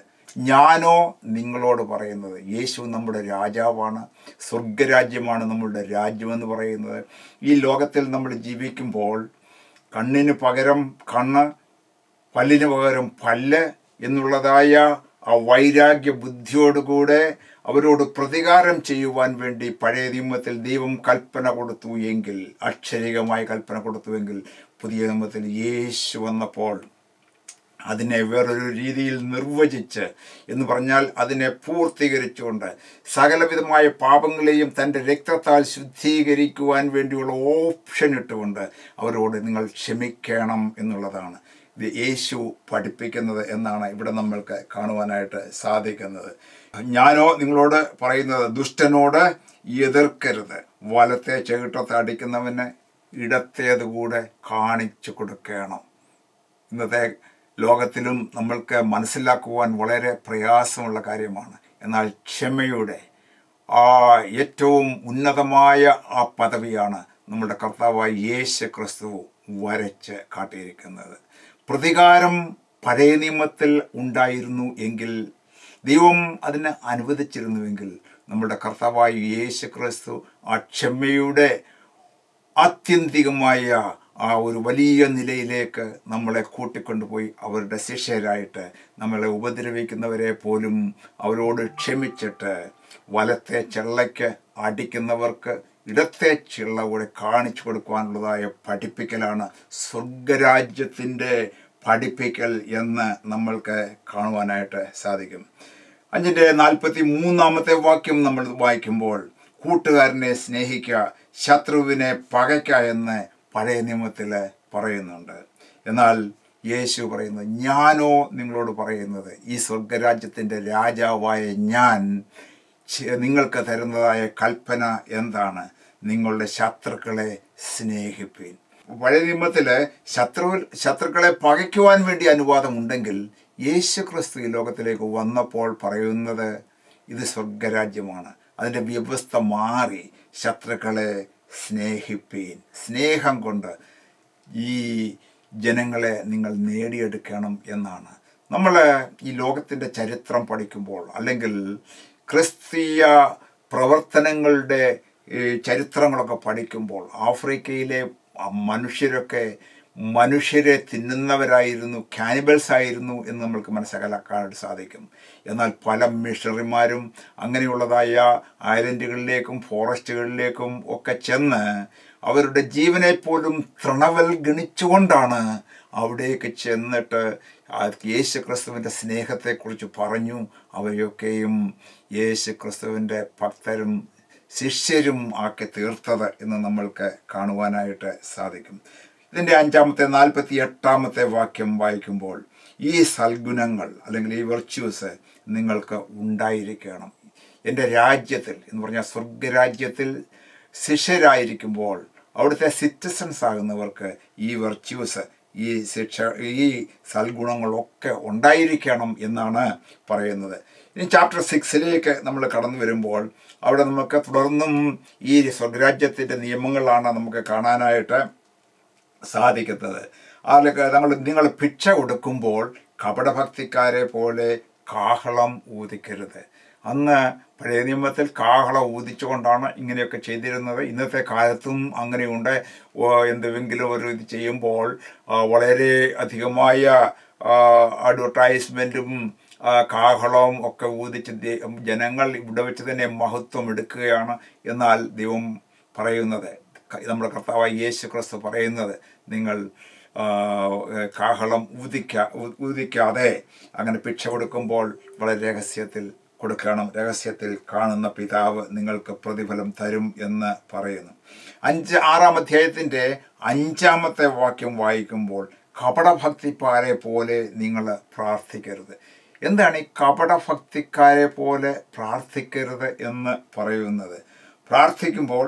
ഞാനോ നിങ്ങളോട് പറയുന്നത്. യേശു നമ്മുടെ രാജാവാണ്. സ്വർഗരാജ്യമാണ് നമ്മളുടെ രാജ്യമെന്ന് പറയുന്നത്. ഈ ലോകത്തിൽ നമ്മൾ ജീവിക്കുമ്പോൾ കണ്ണിന് പകരം കണ്ണ്, പല്ലിന് പകരം പല്ല് എന്നുള്ളതായ ആ വൈരാഗ്യ ബുദ്ധിയോടുകൂടെ അവരോട് പ്രതികാരം ചെയ്യുവാൻ വേണ്ടി പഴയ നിയമത്തിൽ ദൈവം കൽപ്പന കൊടുത്തു എങ്കിൽ, അക്ഷരികമായി കൽപ്പന കൊടുത്തുവെങ്കിൽ, പുതിയ നിയമത്തിൽ യേശു വന്നപ്പോൾ അതിനെ വേറൊരു രീതിയിൽ നിർവചിച്ച് എന്ന് പറഞ്ഞാൽ അതിനെ പൂർത്തീകരിച്ചുകൊണ്ട് സകലവിധമായ പാപങ്ങളെയും തൻ്റെ രക്തത്താൽ ശുദ്ധീകരിക്കുവാൻ വേണ്ടിയുള്ള ഓപ്ഷൻ ഇട്ടുകൊണ്ട് അവരോട് നിങ്ങൾ ക്ഷമിക്കണം എന്നുള്ളതാണ് ഇത് യേശു പഠിപ്പിക്കുന്നത് എന്നാണ് ഇവിടെ നമ്മൾക്ക് കാണുവാനായിട്ട് സാധിക്കുന്നത്. ഞാനോ നിങ്ങളോട് പറയുന്നത്, ദുഷ്ടനോട് എതിർക്കരുത്, വലത്തെ ചെകിട്ടത്ത് അടിക്കുന്നവന് ഇടത്തേതുകൂടെ കാണിച്ചു കൊടുക്കണം. ഇന്നത്തെ ലോകത്തിലും നമ്മൾക്ക് മനസ്സിലാക്കുവാൻ വളരെ പ്രയാസമുള്ള കാര്യമാണ്. എന്നാൽ ക്ഷമയുടെ ഏറ്റവും ഉന്നതമായ ആ പദവിയാണ് നമ്മുടെ കർത്താവായ യേശു ക്രിസ്തു വരച്ച് കാട്ടിയിരിക്കുന്നത്. പ്രതികാരം പഴയ നിയമത്തിൽ ഉണ്ടായിരുന്നു എങ്കിൽ, ദൈവം അതിനെ അനുവദിച്ചിരുന്നുവെങ്കിൽ, നമ്മുടെ കർത്താവായ യേശു ക്രിസ്തു ആ ക്ഷമയുടെ ആത്യന്തികമായ ആ ഒരു വലിയ നിലയിലേക്ക് നമ്മളെ കൂട്ടിക്കൊണ്ടുപോയി അവരുടെ ശിഷ്യരായിട്ട് നമ്മളെ ഉപദ്രവിക്കുന്നവരെ പോലും അവരോട് ക്ഷമിച്ചിട്ട് വലത്തെ ചെള്ളയ്ക്ക് അടിക്കുന്നവർക്ക് ഇടത്തെ ചിള്ള കൂടെ കാണിച്ചു കൊടുക്കുവാനുള്ളതായ പഠിപ്പിക്കലാണ് സ്വർഗരാജ്യത്തിൻ്റെ പഠിപ്പിക്കൽ എന്ന് നമ്മൾക്ക് കാണുവാനായിട്ട് സാധിക്കും. 5:43 വാക്യം നമ്മൾ വായിക്കുമ്പോൾ, കൂട്ടുകാരനെ സ്നേഹിക്കുക, ശത്രുവിനെ പകയ്ക്ക എന്ന് പഴയ നിയമത്തിൽ പറയുന്നുണ്ട്. എന്നാൽ യേശു പറയുന്നത്, ഞാനോ നിങ്ങളോട് പറയുന്നത്, ഈ സ്വർഗരാജ്യത്തിൻ്റെ രാജാവായ ഞാൻ നിങ്ങൾക്ക് തരുന്നതായ കൽപ്പന എന്താണ്? നിങ്ങളുടെ ശത്രുക്കളെ സ്നേഹിപ്പീൻ. പഴയ നിയമത്തിൽ ശത്രുക്കളെ പകയ്ക്കുവാൻ വേണ്ടി അനുവാദമുണ്ടെങ്കിൽ യേശു ക്രിസ്തു ഈ ലോകത്തിലേക്ക് വന്നപ്പോൾ പറയുന്നത് ഇത് സ്വർഗരാജ്യമാണ്. അതിൻ്റെ വ്യവസ്ഥ മാറി ശത്രുക്കളെ സ്നേഹിപ്പീൻ. സ്നേഹം കൊണ്ട് ഈ ജനങ്ങളെ നിങ്ങൾ നേടിയെടുക്കണം എന്നാണ്. നമ്മൾ ഈ ലോകത്തിൻ്റെ ചരിത്രം പഠിക്കുമ്പോൾ, അല്ലെങ്കിൽ ക്രിസ്തീയ പ്രവർത്തനങ്ങളുടെ ചരിത്രങ്ങളൊക്കെ പഠിക്കുമ്പോൾ, ആഫ്രിക്കയിലെ മനുഷ്യരെ തിന്നുന്നവരായിരുന്നു, കാനിബൽസ് ആയിരുന്നു എന്ന് നമ്മൾക്ക് മനസ്സിലാക്കാൻ സാധിക്കും. എന്നാൽ പല മിഷണറിമാരും അങ്ങനെയുള്ളതായ ഐലൻഡുകളിലേക്കും ഫോറസ്റ്റുകളിലേക്കും ഒക്കെ ചെന്ന് അവരുടെ ജീവനെ പോലും തൃണവൽഗണിച്ചുകൊണ്ടാണ് അവിടേക്ക് ചെന്നിട്ട് യേശു ക്രിസ്തുവിൻ്റെ സ്നേഹത്തെക്കുറിച്ച് പറഞ്ഞു. അവരെയൊക്കെയും യേശു ക്രിസ്തുവിൻ്റെ ഭക്തരും ശിഷ്യരും ആക്കി തീർത്തത് എന്ന് നമ്മൾക്ക് കാണുവാനായിട്ട് സാധിക്കും. ഇതിൻ്റെ 48 വാക്യം വായിക്കുമ്പോൾ, ഈ സൽഗുണങ്ങൾ അല്ലെങ്കിൽ ഈ വെർച്യൂസ് നിങ്ങൾക്ക് ഉണ്ടായിരിക്കണം. എൻ്റെ രാജ്യത്തിൽ എന്ന് പറഞ്ഞാൽ സ്വർഗരാജ്യത്തിൽ ശിഷ്യരായിരിക്കുമ്പോൾ അവിടുത്തെ സിറ്റിസൺസ് ആകുന്നവർക്ക് ഈ വെർച്യൂസ്, ഈ സൽഗുണങ്ങളൊക്കെ ഉണ്ടായിരിക്കണം എന്നാണ് പറയുന്നത്. ഇനി ചാപ്റ്റർ 6 നമ്മൾ കടന്നു വരുമ്പോൾ അവിടെ നമുക്ക് തുടർന്നും ഈ സ്വർഗരാജ്യത്തിൻ്റെ നിയമങ്ങളാണ് നമുക്ക് കാണാനായിട്ട് സാധിക്കുന്നത്. നിങ്ങൾ ഭിക്ഷ കൊടുക്കുമ്പോൾ കപടഭക്തിക്കാരെ പോലെ കാഹളം ഊതിക്കരുത്. അന്ന് പഴയ നിയമത്തിൽ കാഹളം ഊതിച്ചുകൊണ്ടാണ് ഇങ്ങനെയൊക്കെ ചെയ്തിരുന്നത്. ഇന്നത്തെ കാലത്തും അങ്ങനെയുണ്ട്. എന്തെങ്കിലും ഒരു ഇത് ചെയ്യുമ്പോൾ വളരെ അധികമായ അഡ്വർടൈസ്മെൻറ്റും കാഹളവും ഒക്കെ ഊതിച്ച് ജനങ്ങൾ ഇവിടെ വെച്ച് തന്നെ മഹത്വം എടുക്കുകയാണ്. എന്നാൽ ദൈവം പറയുന്നത്, നമ്മുടെ കർത്താവായ യേശു ക്രിസ്തു പറയുന്നത്, നിങ്ങൾ കാഹളം ഊതിക്കാതെ അങ്ങനെ ഭിക്ഷ കൊടുക്കുമ്പോൾ വളരെ രഹസ്യത്തിൽ കൊടുക്കണം. രഹസ്യത്തിൽ കാണുന്ന പിതാവ് നിങ്ങൾക്ക് പ്രതിഫലം തരും എന്ന് പറയുന്നു. 6 അധ്യായത്തിൻ്റെ 5 വാക്യം വായിക്കുമ്പോൾ, കപടഭക്തിക്കാരെ പോലെ നിങ്ങൾ പ്രാർത്ഥിക്കരുത്. എന്താണ് ഈ കപടഭക്തിക്കാരെ പോലെ പ്രാർത്ഥിക്കരുത് എന്ന് പറയുന്നത്? പ്രാർത്ഥിക്കുമ്പോൾ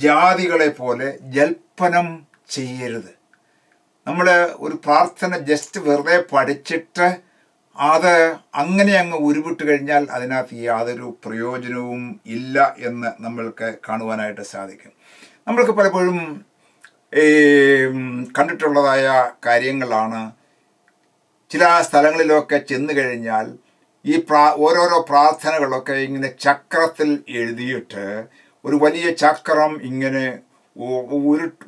ജാതികളെ പോലെ ജൽപ്പനം ചെയ്യരുത്. നമ്മൾ ഒരു പ്രാർത്ഥന ജസ്റ്റ് വെറുതെ പഠിച്ചിട്ട് അത് അങ്ങനെ അങ്ങ് ഉരുവിട്ട് കഴിഞ്ഞാൽ അതിനകത്ത് യാതൊരു പ്രയോജനവും ഇല്ല എന്ന് നമ്മൾക്ക് കാണുവാനായിട്ട് സാധിക്കും. നമ്മൾക്ക് പലപ്പോഴും കണ്ടിട്ടുള്ളതായ കാര്യങ്ങളാണ്. ചില സ്ഥലങ്ങളിലൊക്കെ ചെന്ന് കഴിഞ്ഞാൽ ഈ ഓരോരോ പ്രാർത്ഥനകളൊക്കെ ഇങ്ങനെ ചക്രത്തിൽ എഴുതിയിട്ട്, ഒരു വലിയ ചക്രം ഇങ്ങനെ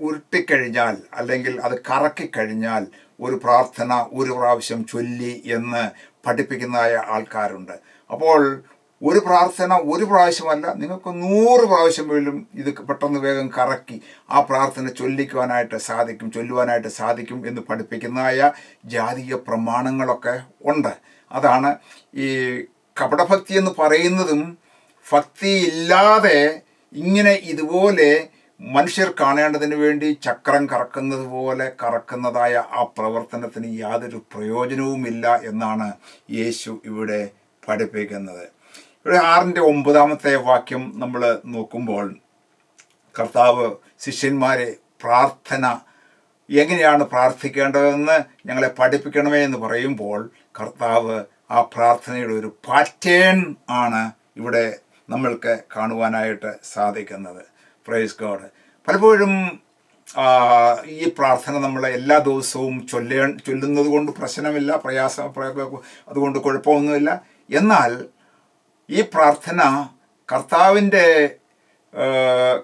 ഉരുട്ടിക്കഴിഞ്ഞാൽ അല്ലെങ്കിൽ അത് കറക്കിക്കഴിഞ്ഞാൽ ഒരു പ്രാർത്ഥന ഒരു പ്രാവശ്യം ചൊല്ലി എന്ന് പഠിപ്പിക്കുന്നതായ ആൾക്കാരുണ്ട്. അപ്പോൾ ഒരു പ്രാർത്ഥന ഒരു പ്രാവശ്യമല്ല, നിങ്ങൾക്ക് 100 പ്രാവശ്യം പോലും ഇത് പെട്ടെന്ന് വേഗം കറക്കി ആ പ്രാർത്ഥന ചൊല്ലുവാനായിട്ട് സാധിക്കും എന്ന് പഠിപ്പിക്കുന്നതായ ജാതീയ പ്രമാണങ്ങളൊക്കെ ഉണ്ട്. അതാണ് ഈ കപടഭക്തി എന്ന് പറയുന്നതും. ഭക്തിയില്ലാതെ ഇങ്ങനെ ഇതുപോലെ മനുഷ്യർ കാണേണ്ടതിന് വേണ്ടി ചക്രം കറക്കുന്നത് പോലെ കറക്കുന്നതായ ആ പ്രവർത്തനത്തിന് യാതൊരു പ്രയോജനവുമില്ല എന്നാണ് യേശു ഇവിടെ പഠിപ്പിക്കുന്നത്. ഇവിടെ 6-9 വാക്യം നമ്മൾ നോക്കുമ്പോൾ, കർത്താവ് ശിഷ്യന്മാരെ പ്രാർത്ഥന എങ്ങനെയാണ് പ്രാർത്ഥിക്കേണ്ടതെന്ന് ഞങ്ങളെ പഠിപ്പിക്കണമേ എന്ന് പറയുമ്പോൾ, കർത്താവ് ആ പ്രാർത്ഥനയുടെ ഒരു പാറ്റേൺ ആണ് ഇവിടെ നമ്മൾക്ക് കാണുവാനായിട്ട് സാധിക്കുന്നത്. Praise God. പലപ്പോഴും ഈ പ്രാർത്ഥന നമ്മൾ എല്ലാ ദിവസവും ചൊല്ലുന്നത് കൊണ്ട് പ്രശ്നമില്ല, അതുകൊണ്ട് കുഴപ്പമൊന്നുമില്ല. എന്നാൽ ഈ പ്രാർത്ഥന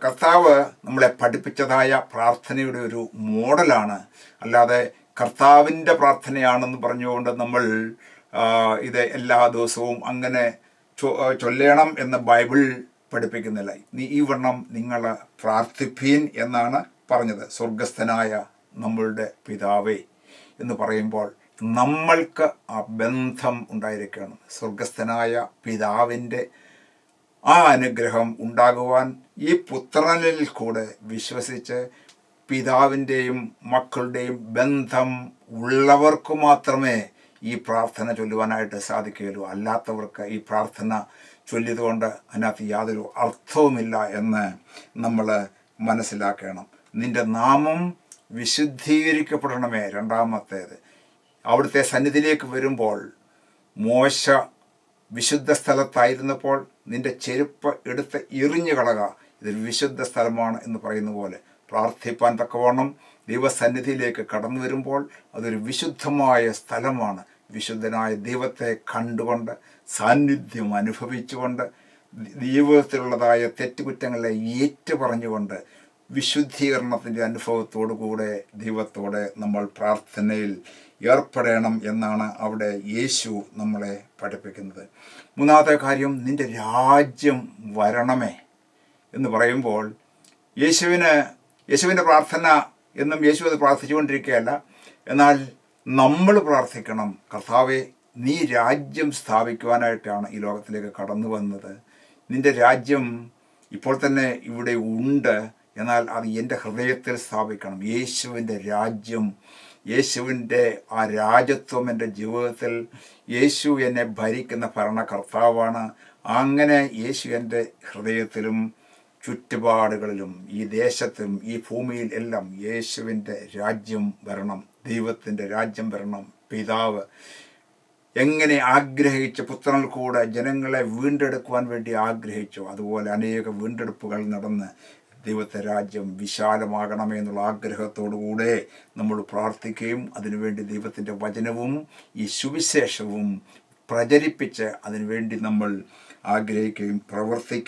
കർത്താവ് നമ്മളെ പഠിപ്പിച്ചതായ പ്രാർത്ഥനയുടെ ഒരു മോഡലാണ്. അല്ലാതെ കർത്താവിൻ്റെ പ്രാർത്ഥനയാണെന്ന് പറഞ്ഞുകൊണ്ട് നമ്മൾ ഇത് എല്ലാ ദിവസവും അങ്ങനെ ചൊല്ലണം എന്ന് ബൈബിൾ പഠിപ്പിക്കുന്നില്ല. ഈ വണ്ണം നിങ്ങൾ പ്രാർത്ഥിപ്പീൻ എന്നാണ് പറഞ്ഞത്. സ്വർഗസ്ഥനായ നമ്മളുടെ പിതാവേ എന്ന് പറയുമ്പോൾ നമ്മൾക്ക് ആ ബന്ധം ഉണ്ടായിരിക്കണം. സ്വർഗസ്ഥനായ പിതാവിൻ്റെ ആ അനുഗ്രഹം ഉണ്ടാകുവാൻ ഈ പുത്രനിൽ കൂടെ വിശ്വസിച്ച് പിതാവിൻ്റെയും മക്കളുടെയും ബന്ധം ഉള്ളവർക്ക് മാത്രമേ ഈ പ്രാർത്ഥന ചൊല്ലുവാനായിട്ട് സാധിക്കുകയുള്ളൂ. അല്ലാത്തവർക്ക് ഈ പ്രാർത്ഥന ചൊല്ലിയതുകൊണ്ട് അതിനകത്ത് യാതൊരു അർത്ഥവുമില്ല എന്ന് നമ്മൾ മനസ്സിലാക്കണം. നിൻ്റെ നാമം വിശുദ്ധീകരിക്കപ്പെടണമേ. രണ്ടാമത്തേത്, അവിടുത്തെ സന്നിധിയിലേക്ക് വരുമ്പോൾ മോശ വിശുദ്ധ സ്ഥലത്തായിരുന്നപ്പോൾ നിൻ്റെ ചെരുപ്പ് എടുത്ത് എറിഞ്ഞു കളക, ഇതൊരു വിശുദ്ധ സ്ഥലമാണ് എന്ന് പറയുന്ന പോലെ പ്രാർത്ഥിപ്പാൻ തക്കവണ്ണം ദൈവസന്നിധിയിലേക്ക് കടന്നു വരുമ്പോൾ അതൊരു വിശുദ്ധമായ സ്ഥലമാണ്. വിശുദ്ധനായ ദൈവത്തെ കണ്ടുകൊണ്ട് സാന്നിധ്യം അനുഭവിച്ചുകൊണ്ട് ജീവിതത്തിലുള്ളതായ തെറ്റുകുറ്റങ്ങളെ ഏറ്റുപറഞ്ഞുകൊണ്ട് വിശുദ്ധീകരണത്തിൻ്റെ അനുഭവത്തോടു കൂടെ ദൈവത്തോടെ നമ്മൾ പ്രാർത്ഥനയിൽ ഏർപ്പെടണം എന്നാണ് അവിടെ യേശു നമ്മളെ പഠിപ്പിക്കുന്നത്. മൂന്നാമത്തെ കാര്യം, നിൻ്റെ രാജ്യം വരണമേ എന്ന് പറയുമ്പോൾ യേശുവിൻ്റെ പ്രാർത്ഥന എന്നും യേശു അത് പ്രാർത്ഥിച്ചുകൊണ്ടിരിക്കുകയല്ല. എന്നാൽ നമ്മൾ പ്രാർത്ഥിക്കണം, കർത്താവേ നീ രാജ്യം സ്ഥാപിക്കുവാനായിട്ടാണ് ഈ ലോകത്തിലേക്ക് കടന്നു വന്നത്. നിൻ്റെ രാജ്യം ഇപ്പോൾ തന്നെ ഇവിടെ ഉണ്ട്, എന്നാൽ അത് എൻ്റെ ഹൃദയത്തിൽ സ്ഥാപിക്കണം. യേശുവിൻ്റെ രാജ്യം, യേശുവിൻ്റെ ആ രാജത്വം എൻ്റെ ജീവിതത്തിൽ, യേശു എന്നെ ഭരിക്കുന്ന ഭരണകർത്താവാണ്. അങ്ങനെ യേശു എൻ്റെ ഹൃദയത്തിലും ചുറ്റുപാടുകളിലും ഈ ദേശത്തും ഈ ഭൂമിയിൽ എല്ലാം യേശുവിൻ്റെ രാജ്യം വരണം, ദൈവത്തിൻ്റെ രാജ്യം വരണം. പിതാവ് എങ്ങനെ ആഗ്രഹിച്ച പുത്രനിൽ കൂടെ ജനങ്ങളെ വീണ്ടെടുക്കുവാൻ വേണ്ടി ആഗ്രഹിച്ചു, അതുപോലെ അനേക വീണ്ടെടുപ്പുകൾ നടന്ന് ദൈവത്തെ രാജ്യം വിശാലമാകണമേ എന്നുള്ള ആഗ്രഹത്തോടുകൂടെ നമ്മൾ പ്രാർത്ഥിക്കുകയും അതിനുവേണ്ടി ദൈവത്തിൻ്റെ വചനവും ഈ സുവിശേഷവും പ്രചരിപ്പിച്ച് അതിനുവേണ്ടി നമ്മൾ ആഗ്രഹിക്കുകയും പ്രവർത്തിക്കുകയും